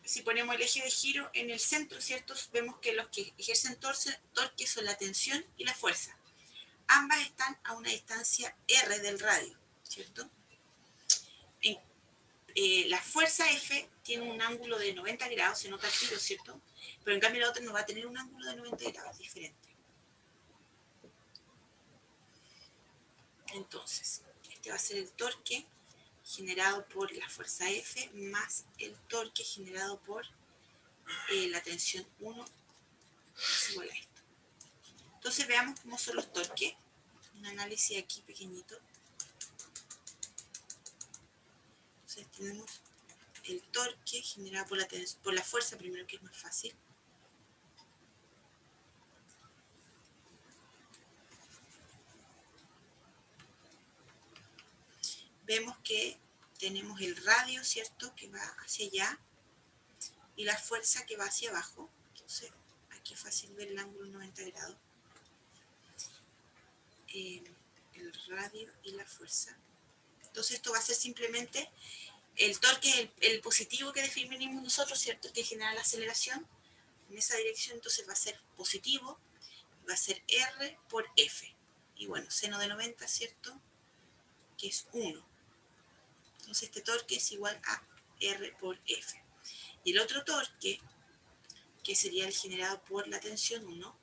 si ponemos el eje de giro en el centro, ¿cierto? Vemos que los que ejercen torque son la tensión y la fuerza. Ambas están a una distancia R del radio, ¿cierto? la fuerza F tiene un ángulo de 90 grados, se nota el tiro, ¿cierto? Pero en cambio la otra no va a tener un ángulo de 90 grados, diferente. Entonces, este va a ser el torque generado por la fuerza F más el torque generado por la tensión 1 es igual a esto. Entonces veamos cómo son los torques. Un análisis aquí pequeñito. Entonces tenemos el torque generado por la fuerza primero, que es más fácil. Vemos que tenemos el radio, ¿cierto?, que va hacia allá y la fuerza que va hacia abajo. Entonces, aquí es fácil ver el ángulo 90 grados. El radio y la fuerza. Entonces, esto va a ser simplemente el torque, el positivo que definimos nosotros, ¿cierto?, que genera la aceleración en esa dirección. Entonces, va a ser positivo, va a ser R por F. Y bueno, seno de 90, ¿cierto?, que es 1. Entonces, este torque es igual a R por F. Y el otro torque, que sería el generado por la tensión 1,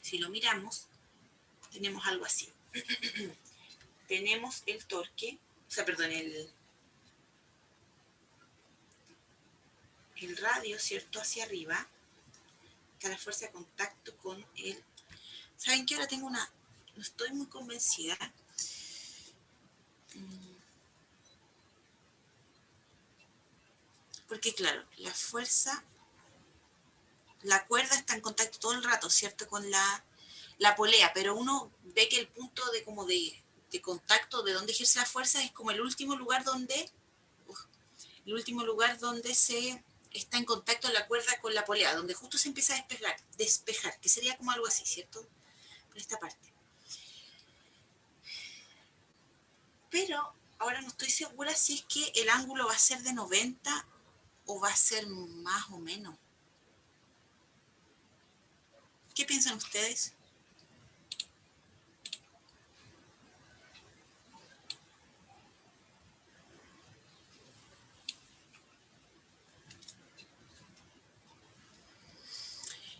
si lo miramos, tenemos algo así. Tenemos el torque, el radio, ¿cierto?, hacia arriba. Está la fuerza de contacto con el... ¿Saben qué? Ahora tengo una... No estoy muy convencida. Porque claro, la fuerza... La cuerda está en contacto todo el rato, ¿cierto?, con la polea, pero uno ve que el punto de como de contacto de donde ejerce la fuerza es como el último lugar donde se está en contacto la cuerda con la polea, donde justo se empieza a despejar, que sería como algo así, ¿cierto?, por esta parte. Pero ahora no estoy segura si es que el ángulo va a ser de 90 o va a ser más o menos. ¿Qué piensan ustedes?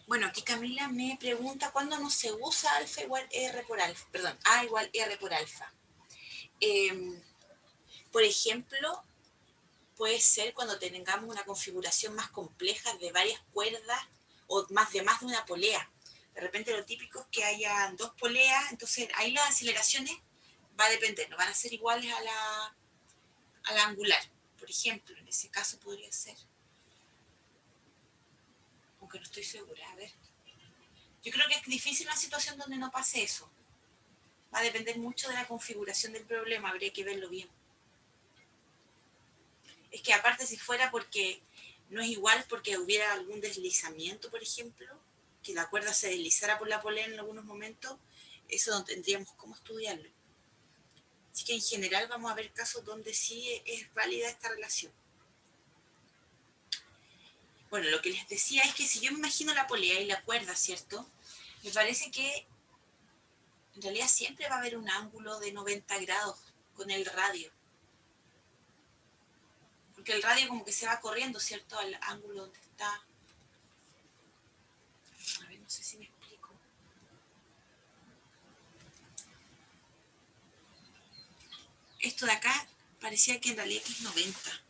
Bueno, aquí Camila me pregunta cuándo no se usa alfa igual R por alfa, perdón, A igual R por alfa. Por ejemplo, puede ser cuando tengamos una configuración más compleja de varias cuerdas o más de una polea. De repente lo típico es que haya 2 poleas, entonces ahí las aceleraciones va a depender, no van a ser iguales a la angular. Por ejemplo, en ese caso podría ser, aunque no estoy segura, a ver. Yo creo que es difícil una situación donde no pase eso. Va a depender mucho de la configuración del problema, habría que verlo bien. Es que aparte si fuera porque no es igual porque hubiera algún deslizamiento, por ejemplo, que la cuerda se deslizara por la polea en algunos momentos, eso no tendríamos cómo estudiarlo. Así que en general vamos a ver casos donde sí es válida esta relación. Bueno, lo que les decía es que si yo me imagino la polea y la cuerda, ¿cierto?, me parece que en realidad siempre va a haber un ángulo de 90 grados con el radio. Porque el radio como que se va corriendo, ¿cierto?, al ángulo donde está. A ver, no sé si me explico. Esto de acá parecía que en realidad es 90.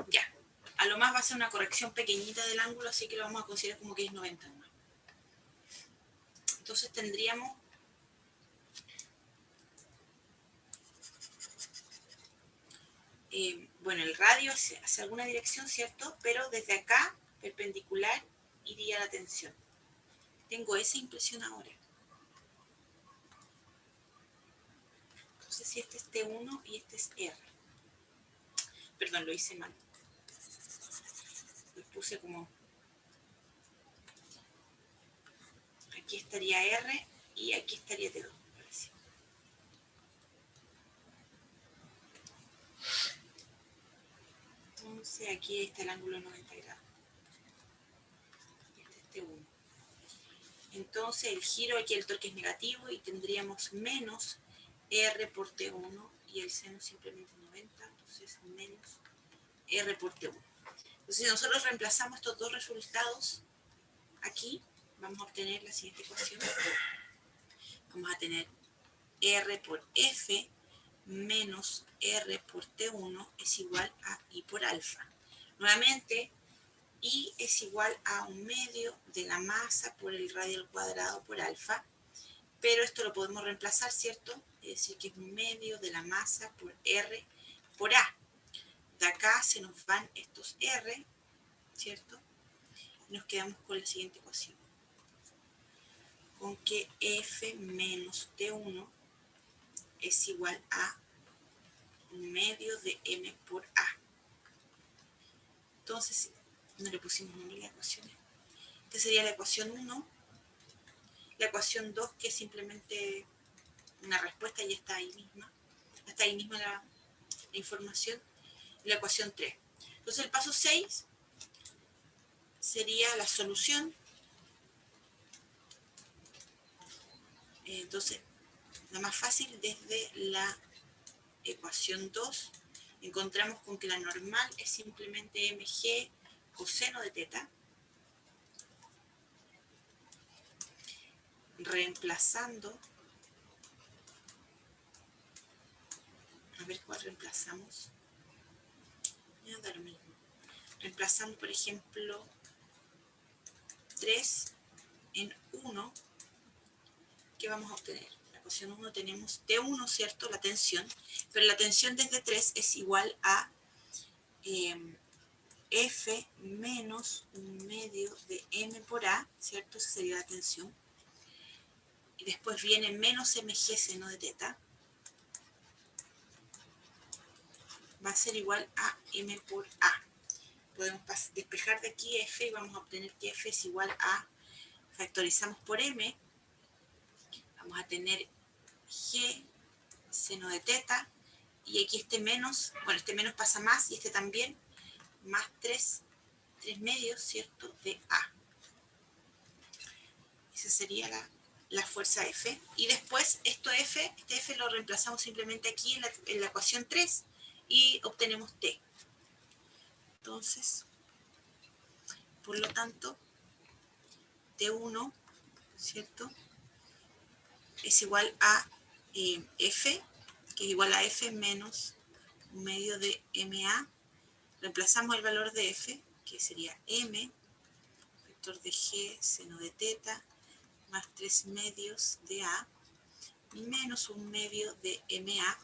Ya, a lo más va a ser una corrección pequeñita del ángulo, así que lo vamos a considerar como que es 90 nomás. Entonces tendríamos bueno, el radio hacia alguna dirección, ¿cierto? Pero desde acá, perpendicular, iría la tensión. Tengo esa impresión ahora. Entonces, si este es T1 y este es R. Perdón, lo hice mal. Lo puse como... Aquí estaría R y aquí estaría T2, me parece. Entonces, aquí está el ángulo 90 grados. Entonces el giro aquí, el torque es negativo y tendríamos menos R por T1 y el seno simplemente 90, entonces menos R por T1. Entonces si nosotros reemplazamos estos dos resultados aquí, vamos a obtener la siguiente ecuación. Vamos a tener R por F menos R por T1 es igual a I por alfa. Nuevamente, I es igual a 1/2 de la masa por el radio al cuadrado por alfa, pero esto lo podemos reemplazar, ¿cierto? Es decir, que es 1/2 de la masa por R por A. De acá se nos van estos R, ¿cierto? Y nos quedamos con la siguiente ecuación. Con que F menos T1 es igual a 1/2 de M por A. Entonces, no le pusimos nombre a las ecuaciones. Esta sería la ecuación 1. La ecuación 2, que es simplemente una respuesta, ya está ahí misma. Está ahí misma la información. Y la ecuación 3. Entonces, el paso 6 sería la solución. Entonces, la más fácil, desde la ecuación 2, encontramos con que la normal es simplemente mg coseno de teta. Reemplazando, a ver cuál reemplazamos. Me va a dar lo mismo. Reemplazando, por ejemplo, 3 en 1, ¿qué vamos a obtener? La ecuación 1 tenemos T1, ¿cierto? La tensión, pero la tensión desde 3 es igual a F menos 1/2 de M por A, ¿cierto? Esa sería la tensión. Y después viene menos mg seno de teta. Va a ser igual a M por A. Podemos despejar de aquí F y vamos a obtener que F es igual a, factorizamos por M, vamos a tener G seno de teta, y aquí este menos, bueno, este menos pasa más y este también, más 3 medios, ¿cierto?, de A. Esa sería la fuerza F. Y después este F lo reemplazamos simplemente aquí en la ecuación 3 y obtenemos T. Entonces, por lo tanto, T1, ¿cierto?, es igual a F, que es igual a F menos 1/2 de MA. Reemplazamos el valor de F, que sería M, vector de G seno de teta, más 3 medios de A, menos 1/2 de MA.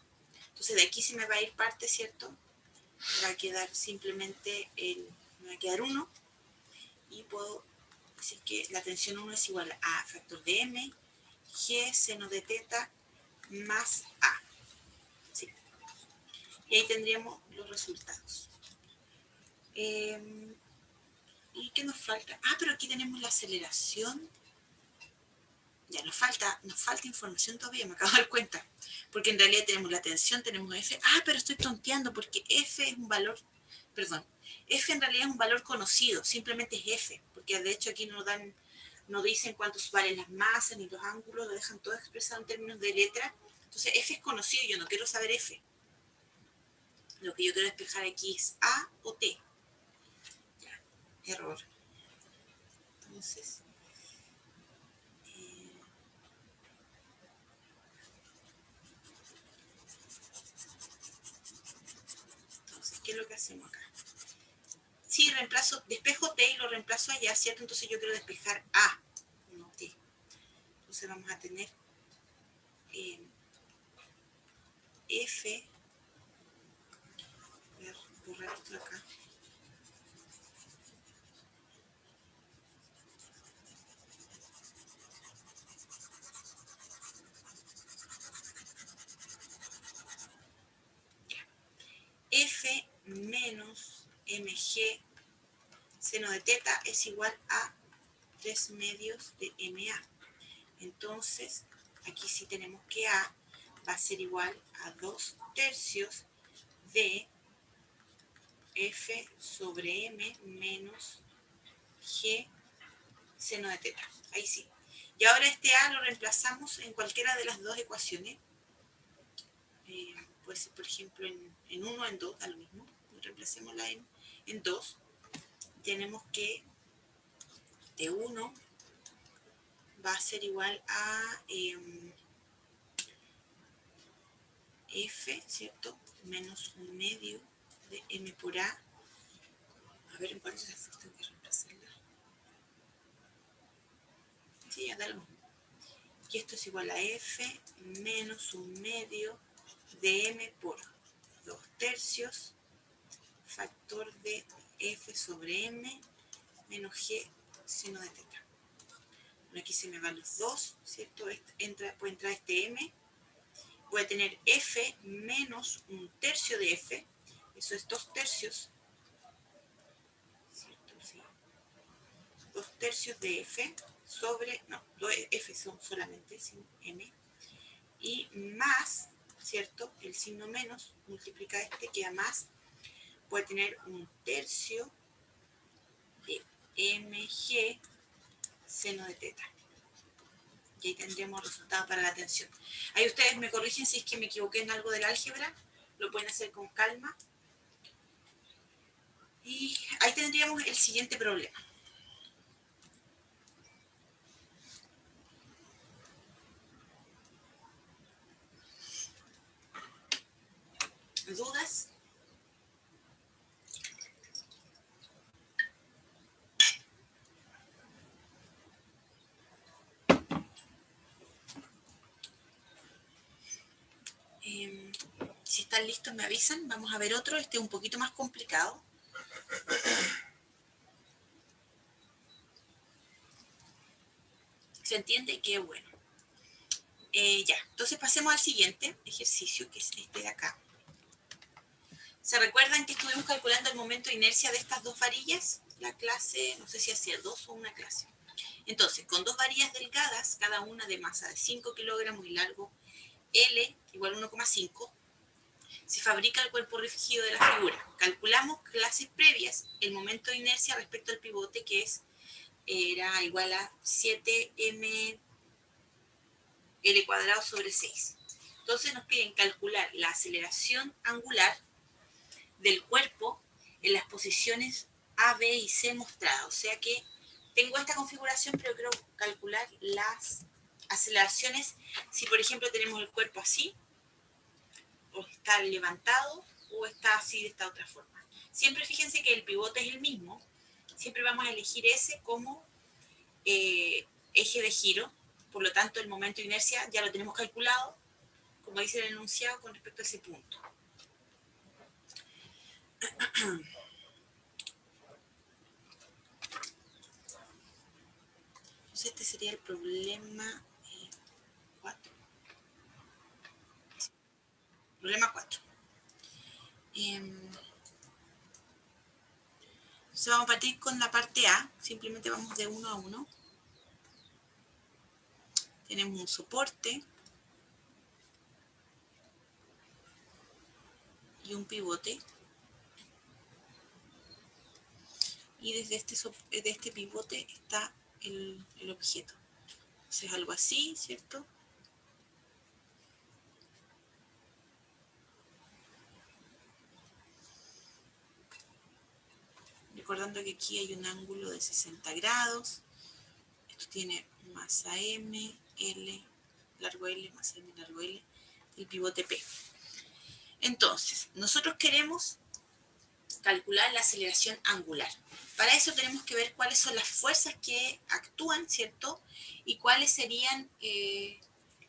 Entonces de aquí se me va a ir parte, ¿cierto? Me va a quedar simplemente me va a quedar 1, y puedo decir que la tensión 1 es igual a factor de M, G seno de teta, más A. ¿Sí? Y ahí tendríamos los resultados. ¿Y qué nos falta? Pero aquí tenemos la aceleración. Ya nos falta información todavía, me acabo de dar cuenta. Porque en realidad tenemos la tensión, tenemos F. Pero estoy tonteando porque F es un valor, perdón, F en realidad es un valor conocido, simplemente es F. Porque de hecho aquí no dicen cuántos valen las masas ni los ángulos, lo dejan todo expresado en términos de letra. Entonces F es conocido, yo no quiero saber F. Lo que yo quiero despejar aquí es A o T. Ya, error. Entonces, ¿qué es lo que hacemos acá? Sí, despejo T y lo reemplazo allá, ¿cierto? Entonces yo quiero despejar A, no T. Entonces vamos a tener F, voy a borrar esto acá. F menos mg seno de teta es igual a 3 medios de MA. Entonces, aquí sí tenemos que A va a ser igual a 2/3 de F sobre M menos G seno de teta. Ahí sí. Y ahora este A lo reemplazamos en cualquiera de las dos ecuaciones. Puede ser, por ejemplo, en 1 o en 2, da lo mismo. Reemplacémosla en 2. Tenemos que T1 va a ser igual a F, ¿cierto? Menos un medio de M por A. A ver en cuál de las dos tengo que reemplazarla. Sí, ya da lo mismo. Y esto es igual a F menos un medio de M por 2 tercios factor de F sobre M menos G seno de teta. Bueno, aquí se me van los dos, ¿cierto? Puede entrar este M. Voy a tener F menos un tercio de F. Eso es 2 tercios. ¿Cierto? Sí. 2 tercios de F sobre, no, F son solamente sin M. Y más, ¿cierto? El signo menos multiplica este, queda más. Voy a tener un tercio de mg seno de teta. Y ahí tendremos resultado para la tensión. Ahí ustedes me corrigen si es que me equivoqué en algo del álgebra. Lo pueden hacer con calma. Y ahí tendríamos el siguiente problema. ¿Dudas? Si están listos me avisan. Vamos a ver otro. Este es un poquito más complicado. ¿Se entiende? Qué bueno. Ya, entonces pasemos al siguiente ejercicio, que es este de acá. ¿Se recuerdan que estuvimos calculando el momento de inercia de estas dos varillas? La clase, no sé si hacía 2 o una clase. Entonces, con dos varillas delgadas, cada una de masa de 5 kilogramos y largo L igual a 1,5, se fabrica el cuerpo rígido de la figura. Calculamos clases previas, el momento de inercia respecto al pivote, que era igual a 7m L cuadrado sobre 6. Entonces nos piden calcular la aceleración angular del cuerpo en las posiciones A, B y C mostradas. O sea que tengo esta configuración, pero quiero calcular las aceleraciones si, por ejemplo, tenemos el cuerpo así, o está levantado, o está así de esta otra forma. Siempre fíjense que el pivote es el mismo. Siempre vamos a elegir ese como eje de giro. Por lo tanto, el momento de inercia ya lo tenemos calculado, como dice el enunciado, con respecto a ese punto. Entonces este sería el problema 4. Problema 4. Entonces vamos a partir con la parte A. Simplemente vamos de 1 a 1. Tenemos un soporte y un pivote. Y desde este pivote está el objeto. Entonces algo así, ¿cierto? Recordando que aquí hay un ángulo de 60 grados. Esto tiene masa M, L, largo L, masa M, largo L, el pivote P. Entonces, nosotros queremos calcular la aceleración angular. Para eso tenemos que ver cuáles son las fuerzas que actúan, ¿cierto? Y cuáles serían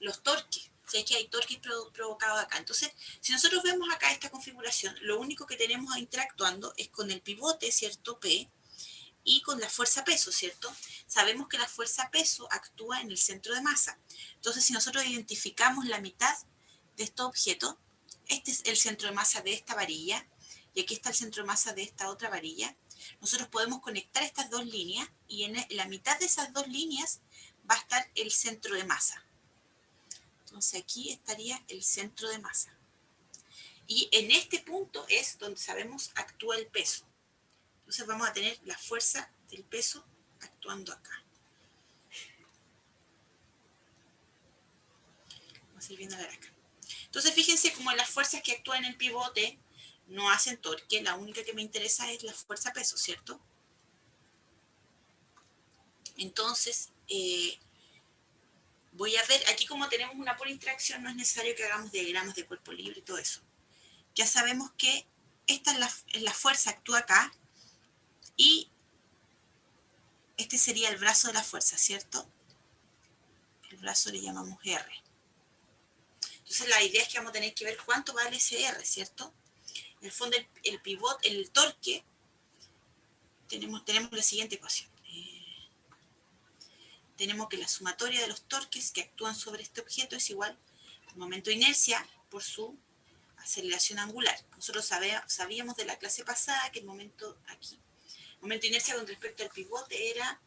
los torques. Si aquí hay torques provocados acá. Entonces, si nosotros vemos acá esta configuración, lo único que tenemos interactuando es con el pivote, ¿cierto? P, y con la fuerza peso, ¿cierto? Sabemos que la fuerza peso actúa en el centro de masa. Entonces, si nosotros identificamos la mitad de estos objetos, este es el centro de masa de esta varilla, y aquí está el centro de masa de esta otra varilla, nosotros podemos conectar estas dos líneas, y en la mitad de esas dos líneas va a estar el centro de masa. Entonces aquí estaría el centro de masa. Y en este punto es donde sabemos actúa el peso. Entonces vamos a tener la fuerza del peso actuando acá. sirviendo la acá. Entonces, fíjense cómo las fuerzas que actúan en el pivote no hacen torque. La única que me interesa es la fuerza peso, ¿cierto? Entonces, voy a ver, aquí como tenemos una pura interacción, no es necesario que hagamos diagramas de cuerpo libre y todo eso. Ya sabemos que esta es la fuerza que actúa acá y este sería el brazo de la fuerza, ¿cierto? El brazo le llamamos R. Entonces la idea es que vamos a tener que ver cuánto vale ese R, ¿cierto? En el fondo el pivote, el torque, tenemos la siguiente ecuación. Tenemos que la sumatoria de los torques que actúan sobre este objeto es igual al momento de inercia por su aceleración angular. Nosotros sabíamos de la clase pasada que el momento aquí, el momento de inercia con respecto al pivote era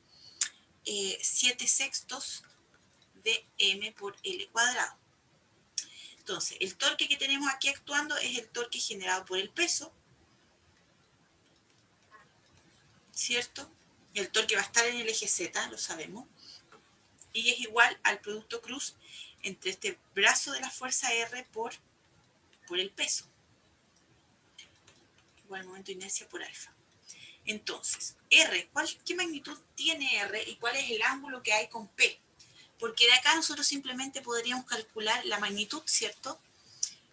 7/6 de m por L cuadrado. Entonces, el torque que tenemos aquí actuando es el torque generado por el peso, ¿cierto? El torque va a estar en el eje Z, lo sabemos, y es igual al producto cruz entre este brazo de la fuerza R por el peso, igual al momento de inercia por alfa. Entonces, R, ¿qué magnitud tiene R y cuál es el ángulo que hay con P? Porque de acá nosotros simplemente podríamos calcular la magnitud, ¿cierto?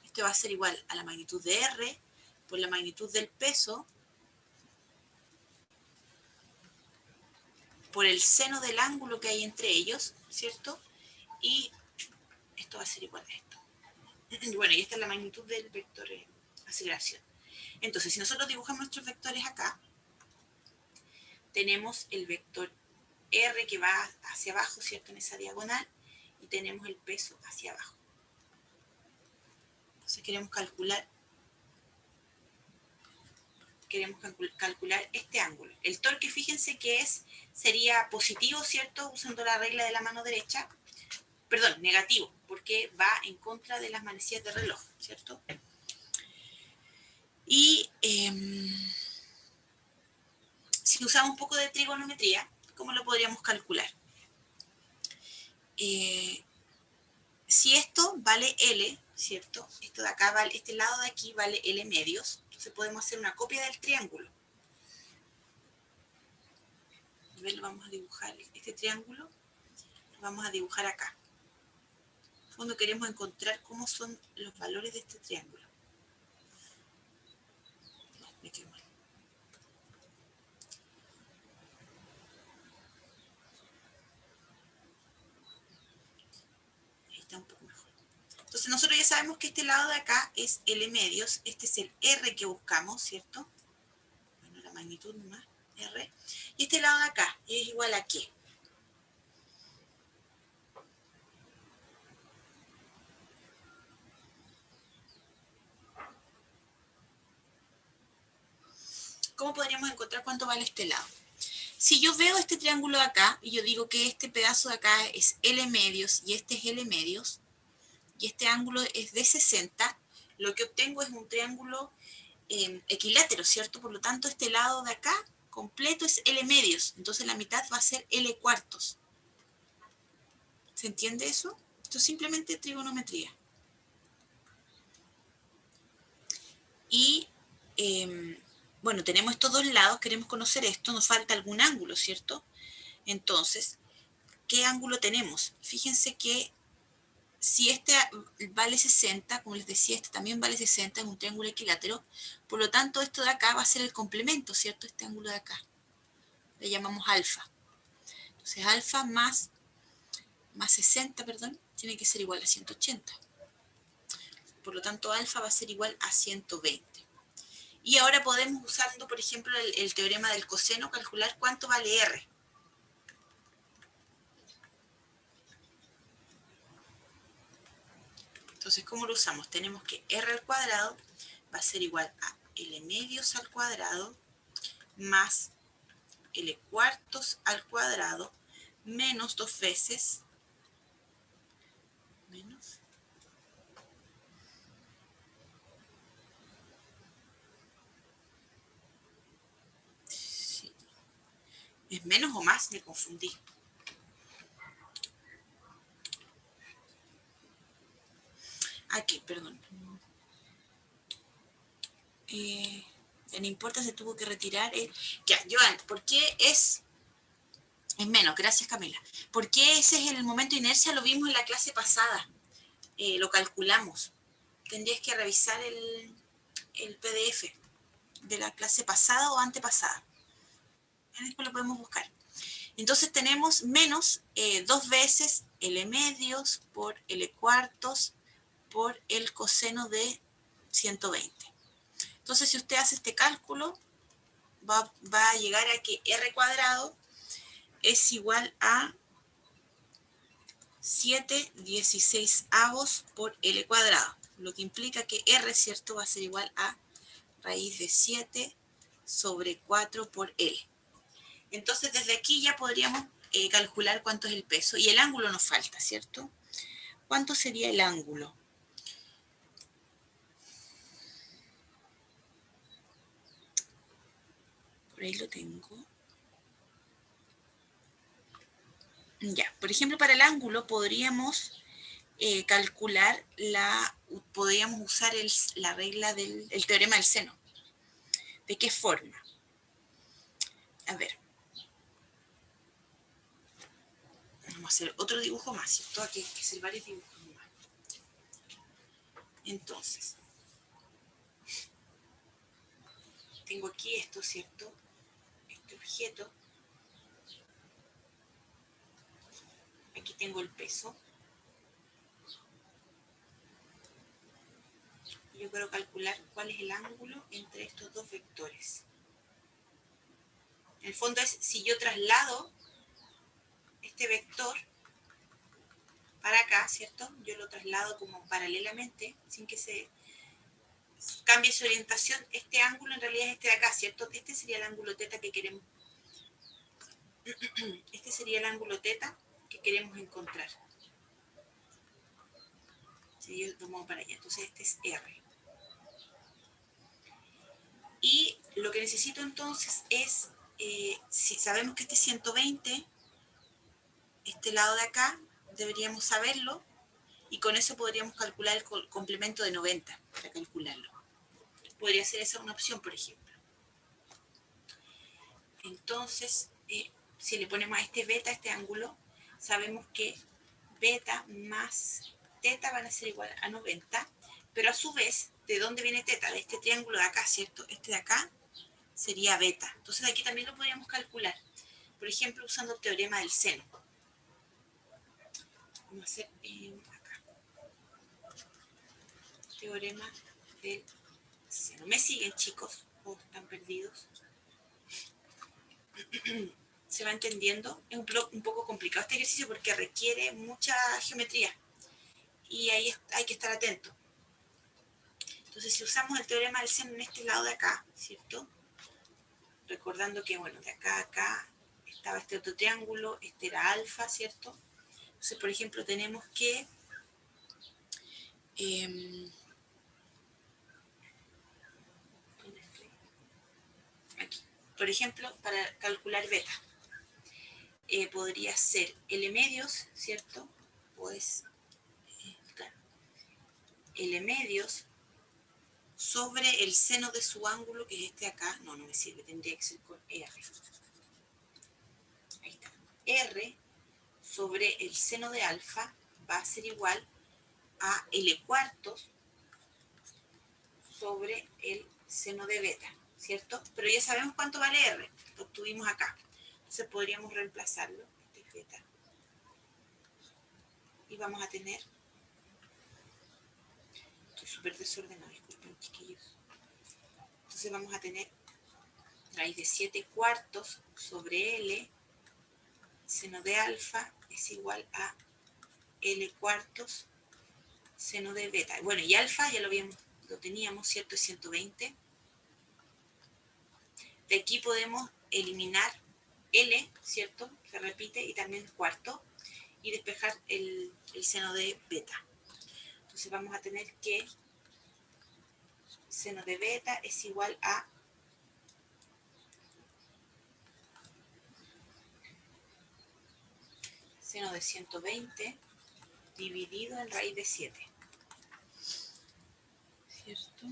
Esto va a ser igual a la magnitud de R por la magnitud del peso por el seno del ángulo que hay entre ellos, ¿cierto? Y esto va a ser igual a esto. Bueno, y esta es la magnitud del vector aceleración. Entonces, si nosotros dibujamos nuestros vectores acá, tenemos el vector R que va hacia abajo, ¿cierto? En esa diagonal, y tenemos el peso hacia abajo. Entonces queremos calcular este ángulo. El torque, fíjense que sería positivo, ¿cierto? Usando la regla de la mano derecha. Perdón, negativo, porque va en contra de las manecillas de reloj, ¿cierto? Y si usamos un poco de trigonometría, ¿cómo lo podríamos calcular? Si esto vale L, ¿cierto? Esto de acá vale, este lado de aquí vale L medios, entonces podemos hacer una copia del triángulo. A ver, vamos a dibujar este triángulo, lo vamos a dibujar acá. En el fondo queremos encontrar cómo son los valores de este triángulo. No, me quedo mal. Ahí está un poco mejor. Entonces nosotros ya sabemos que este lado de acá es L medios, este es el R que buscamos, ¿cierto? Bueno, la magnitud nomás, R. Y este lado de acá es igual a ¿qué? ¿Cómo podríamos encontrar cuánto vale este lado? Si yo veo este triángulo de acá y yo digo que este pedazo de acá es L medios y este es L medios y este ángulo es de 60, lo que obtengo es un triángulo equilátero, ¿cierto? Por lo tanto, este lado de acá completo es L medios, entonces la mitad va a ser L cuartos. ¿Se entiende eso? Esto es simplemente trigonometría. Y bueno, tenemos estos dos lados, queremos conocer esto, nos falta algún ángulo, ¿cierto? Entonces, ¿qué ángulo tenemos? Fíjense que si este vale 60, como les decía, este también vale 60, es un triángulo equilátero, por lo tanto esto de acá va a ser el complemento, ¿cierto? Este ángulo de acá, le llamamos alfa. Entonces alfa más 60, perdón, tiene que ser igual a 180. Por lo tanto alfa va a ser igual a 120. Y ahora podemos, usando por ejemplo el teorema del coseno, calcular cuánto vale R. Entonces, ¿cómo lo usamos? Tenemos que R al cuadrado va a ser igual a L medios al cuadrado más L cuartos al cuadrado menos 2 veces menos sí, es menos o más, me confundí. aquí, perdón. No importa, se tuvo que retirar. Ya, Joan, ¿por qué es menos? Gracias, Camila. ¿Por qué ese es el momento de inercia? Lo vimos en la clase pasada. Lo calculamos. Tendrías que revisar el PDF de la clase pasada o antepasada. Después lo podemos buscar. Entonces tenemos menos 2 veces L medios por L cuartos por el coseno de 120. Entonces, si usted hace este cálculo, va a llegar a que R cuadrado es igual a 7/16 por L cuadrado, lo que implica que R, ¿cierto?, va a ser igual a raíz de 7 sobre 4 por L. Entonces, desde aquí ya podríamos calcular cuánto es el peso. Y el ángulo nos falta, ¿cierto? ¿Cuánto sería el ángulo? Por ahí lo tengo. Ya, por ejemplo, para el ángulo podríamos calcular podríamos usar la regla del teorema del seno. ¿De qué forma? A ver. Vamos a hacer otro dibujo más, ¿cierto? Aquí hay que hacer varios dibujos más. Entonces, tengo aquí esto, ¿cierto? Este objeto. Aquí tengo el peso. Y yo quiero calcular cuál es el ángulo entre estos dos vectores. En el fondo es, si yo traslado este vector para acá, ¿cierto? Yo lo traslado como paralelamente, sin que se cambie su orientación. Este ángulo en realidad es este de acá, ¿cierto? Este sería el ángulo teta que queremos. Este sería el ángulo teta que queremos encontrar. Si yo lo muevo para allá, entonces este es R. Y lo que necesito entonces es, si sabemos que este es 120, este lado de acá, deberíamos saberlo, y con eso podríamos calcular el complemento de 90 para calcularlo. Podría ser esa una opción, por ejemplo. Entonces, si le ponemos a este beta, este ángulo, sabemos que beta más teta van a ser igual a 90, pero a su vez, ¿de dónde viene teta? De este triángulo de acá, ¿cierto? Este de acá sería beta. Entonces, aquí también lo podríamos calcular. Por ejemplo, usando el teorema del seno. Vamos a hacer acá. Teorema del seno. ¿Me siguen, chicos? ¿O están perdidos? ¿Se va entendiendo? Es un poco complicado este ejercicio porque requiere mucha geometría. Y ahí hay que estar atento. Entonces, si usamos el teorema del seno en este lado de acá, ¿cierto? Recordando que, bueno, de acá a acá estaba este otro triángulo, este era alfa, ¿cierto? Entonces, por ejemplo, tenemos que aquí, por ejemplo, para calcular beta, podría ser L medios, ¿cierto? Pues, claro, L medios sobre el seno de su ángulo, que es este acá. No me sirve, tendría que ser con R. Ahí está. R sobre el seno de alfa va a ser igual a L cuartos sobre el seno de beta, ¿cierto? Pero ya sabemos cuánto vale R, lo obtuvimos acá. Entonces podríamos reemplazarlo, este es beta. Y vamos a tener, estoy súper desordenado, disculpen, chiquillos. Entonces vamos a tener raíz de 7 cuartos sobre L, seno de alfa es igual a L cuartos, seno de beta. Bueno, y alfa ya lo teníamos, ¿cierto? Es 120. De aquí podemos eliminar L, ¿cierto? Se repite, y también cuarto, y despejar el seno de beta. Entonces vamos a tener que seno de beta es igual a seno de 120 dividido en raíz de 7. ¿cierto?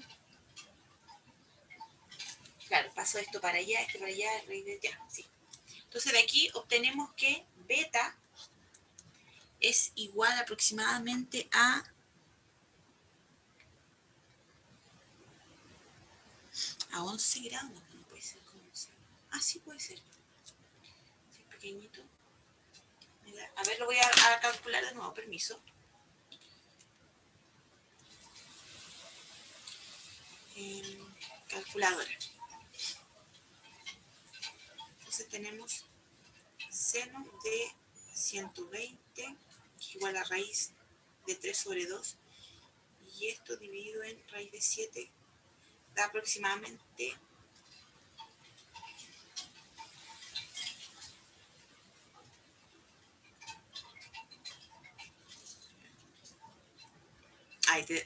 Claro, paso esto para allá, raíz de ya, sí. Entonces de aquí obtenemos que beta es igual aproximadamente a 11 grados. No puede ser como 11. Ah, sí puede ser. Sí, pequeñito. A ver, lo voy a calcular de nuevo, permiso. Calculadora. Entonces tenemos seno de 120 igual a raíz de 3 sobre 2. Y esto dividido en raíz de 7 da aproximadamente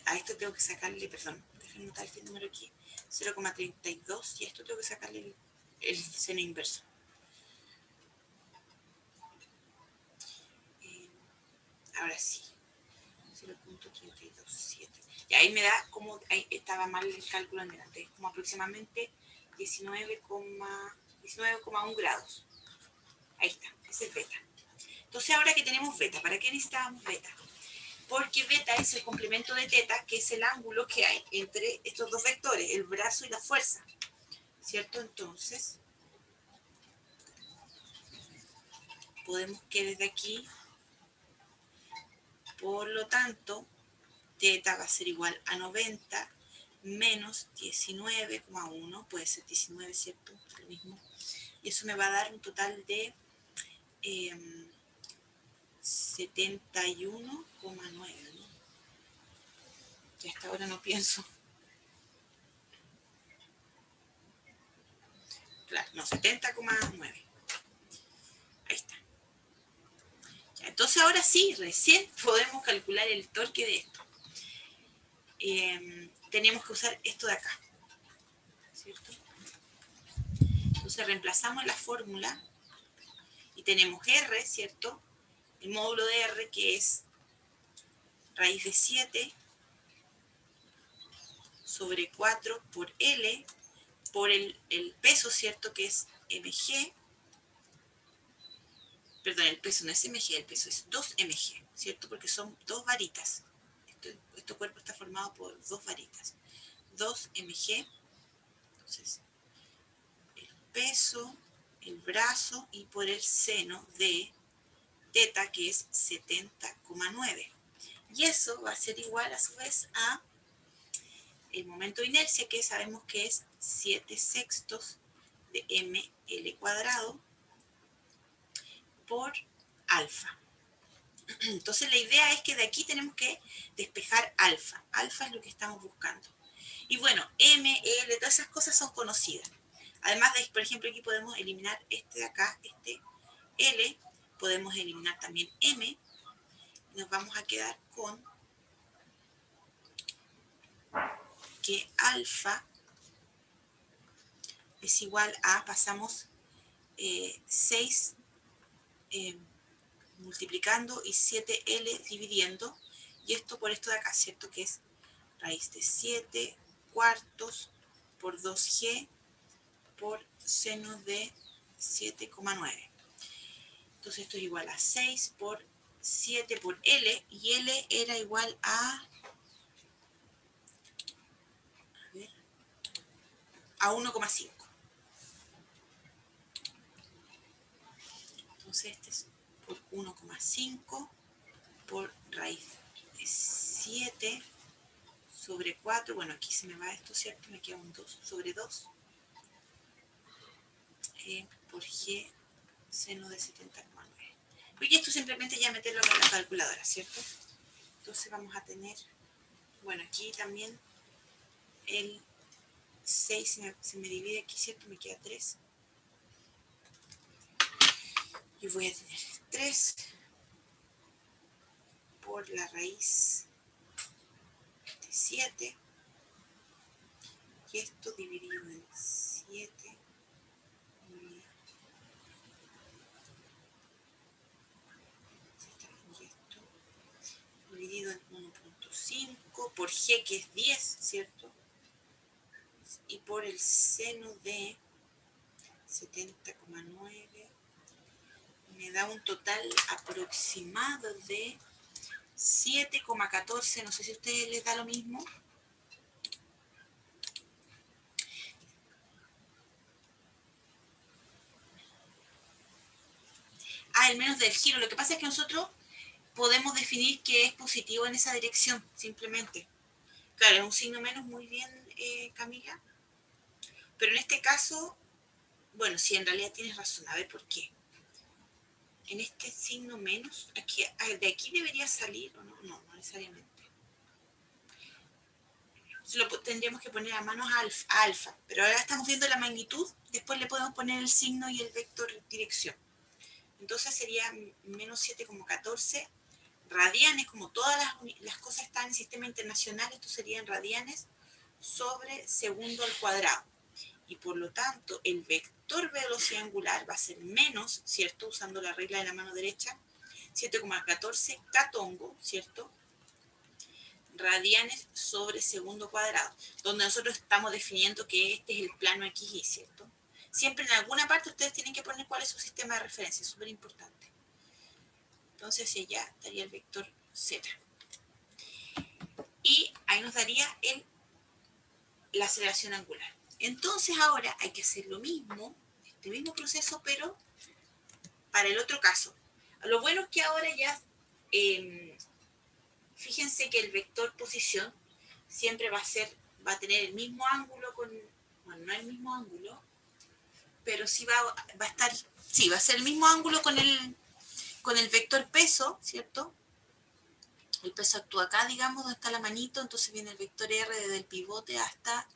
a esto tengo que sacarle, perdón, déjenme notar este número aquí, 0,32 y a esto tengo que sacarle el seno inverso. Ahora sí, 0,327. Y ahí me da como, ahí estaba mal el cálculo en delante, es como aproximadamente 19,1 grados. Ahí está, ese es beta. Entonces ahora que tenemos beta, ¿para qué necesitábamos beta? Porque beta es el complemento de teta, que es el ángulo que hay entre estos dos vectores, el brazo y la fuerza, ¿cierto? Entonces, podemos que desde aquí, por lo tanto, teta va a ser igual a 90 menos 19,1, puede ser 19, ¿cierto? Lo mismo. Y eso me va a dar un total de 71,9, ¿no? Y hasta ahora no pienso. Claro, no, 70,9. Ahí está. Entonces ahora sí, recién podemos calcular el torque de esto. Tenemos que usar esto de acá, ¿cierto? Entonces reemplazamos la fórmula y tenemos R, ¿cierto? El módulo de R que es raíz de 7 sobre 4 por L por el peso, ¿cierto? Que es mg. Perdón, el peso no es mg, el peso es 2mg, ¿cierto? Porque son dos varitas. Este cuerpo está formado por dos varitas. 2mg. Entonces, el peso, el brazo y por el seno de teta, que es 70,9. Y eso va a ser igual a su vez a el momento de inercia, que sabemos que es 7 sextos de ml cuadrado por alfa. Entonces la idea es que de aquí tenemos que despejar alfa. Alfa es lo que estamos buscando. Y bueno, M, L, todas esas cosas son conocidas. Además de, por ejemplo, aquí podemos eliminar este de acá, este L. Podemos eliminar también M. Y nos vamos a quedar con que alfa es igual a, pasamos 6 multiplicando y 7L dividiendo. Y esto por esto de acá, ¿cierto? Que es raíz de 7 cuartos por 2G por seno de 7,9. Entonces esto es igual a 6 por 7 por L, y L era igual a 1,5. Entonces este es por 1,5 por raíz de 7 sobre 4. Bueno, aquí se me va esto, ¿cierto? Me queda un 2 sobre 2 por G seno de 70,9. Y esto simplemente ya meterlo en la calculadora, ¿cierto? Entonces vamos a tener, bueno, aquí también el 6 se me divide aquí, ¿cierto? Me queda 3. Y voy a tener 3 por la raíz de 7. Y esto dividido en 7. Y esto dividido en 1,5. 5 por G, que es 10, ¿cierto? Y por el seno de 70,9 me da un total aproximado de 7,14. No sé si a ustedes les da lo mismo. El menos del giro. Lo que pasa es que nosotros podemos definir que es positivo en esa dirección, simplemente. Claro, es un signo menos, muy bien, Camila. Pero en este caso, bueno, sí, en realidad tienes razón. A ver por qué. En este signo menos, aquí, de aquí debería salir, ¿o no? No, no necesariamente. Tendríamos que poner a manos a alfa, pero ahora estamos viendo la magnitud, después le podemos poner el signo y el vector dirección. Entonces sería menos 7,14 radianes, como todas las cosas están en el sistema internacional, esto serían radianes sobre segundo al cuadrado. Y por lo tanto, el vector velocidad angular va a ser menos, ¿cierto? Usando la regla de la mano derecha, 7,14 catongo, ¿cierto? Radianes sobre segundo cuadrado, donde nosotros estamos definiendo que este es el plano XY, ¿cierto? Siempre en alguna parte ustedes tienen que poner cuál es su sistema de referencia, es súper importante. Entonces allá estaría el vector Z. Y ahí nos daría la aceleración angular. Entonces ahora hay que hacer lo mismo, este mismo proceso, pero para el otro caso. Lo bueno es que ahora ya, fíjense que el vector posición siempre va a tener el mismo ángulo bueno, no el mismo ángulo, pero sí va a estar, sí, va a ser el mismo ángulo con el vector peso, ¿cierto? El peso actúa acá, digamos, donde está la manito, entonces viene el vector R desde el pivote hasta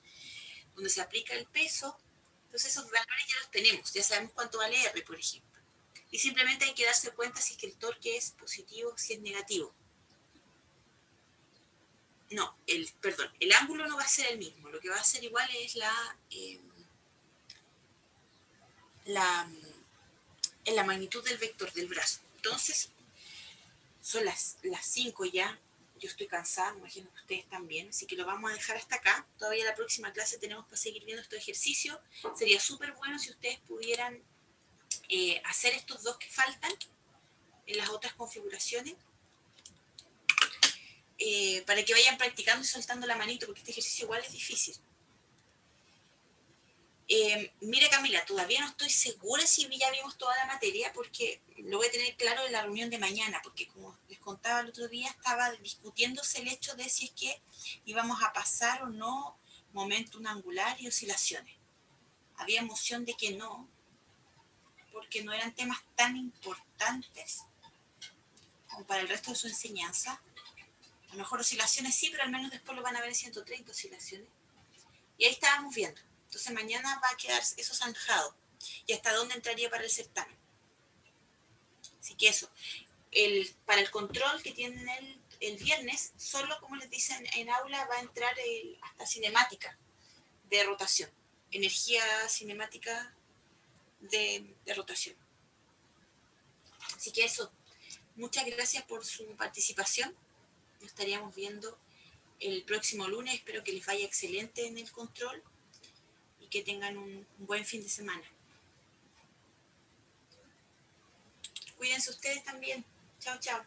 donde se aplica el peso. Entonces esos valores ya los tenemos, ya sabemos cuánto vale R, por ejemplo. Y simplemente hay que darse cuenta si es que el torque es positivo o si es negativo. No, perdón, el ángulo no va a ser el mismo, lo que va a ser igual es la magnitud del vector del brazo. Entonces, son las 5 ya, yo estoy cansada, me imagino que ustedes también, así que lo vamos a dejar hasta acá. Todavía la próxima clase tenemos para seguir viendo estos ejercicios. Sería súper bueno si ustedes pudieran hacer estos dos que faltan en las otras configuraciones, para que vayan practicando y soltando la manito, porque este ejercicio igual es difícil. Mira, Camila, todavía no estoy segura si ya vimos toda la materia, porque lo voy a tener claro en la reunión de mañana, porque como les contaba el otro día, estaba discutiéndose el hecho de si es que íbamos a pasar o no momentum angular y oscilaciones. Había moción de que no, porque no eran temas tan importantes como para el resto de su enseñanza. A lo mejor oscilaciones sí, pero al menos después lo van a ver en 130 oscilaciones. Y ahí estábamos viendo. Entonces mañana va a quedar eso zanjado. ¿Y hasta dónde entraría para el certamen? Así que eso. Para el control que tienen el viernes, solo, como les dicen en aula, va a entrar hasta cinemática de rotación. Energía cinemática de rotación. Así que eso. Muchas gracias por su participación. Nos estaríamos viendo el próximo lunes. Espero que les vaya excelente en el control y que tengan un buen fin de semana. Cuídense ustedes también. Chao, chao.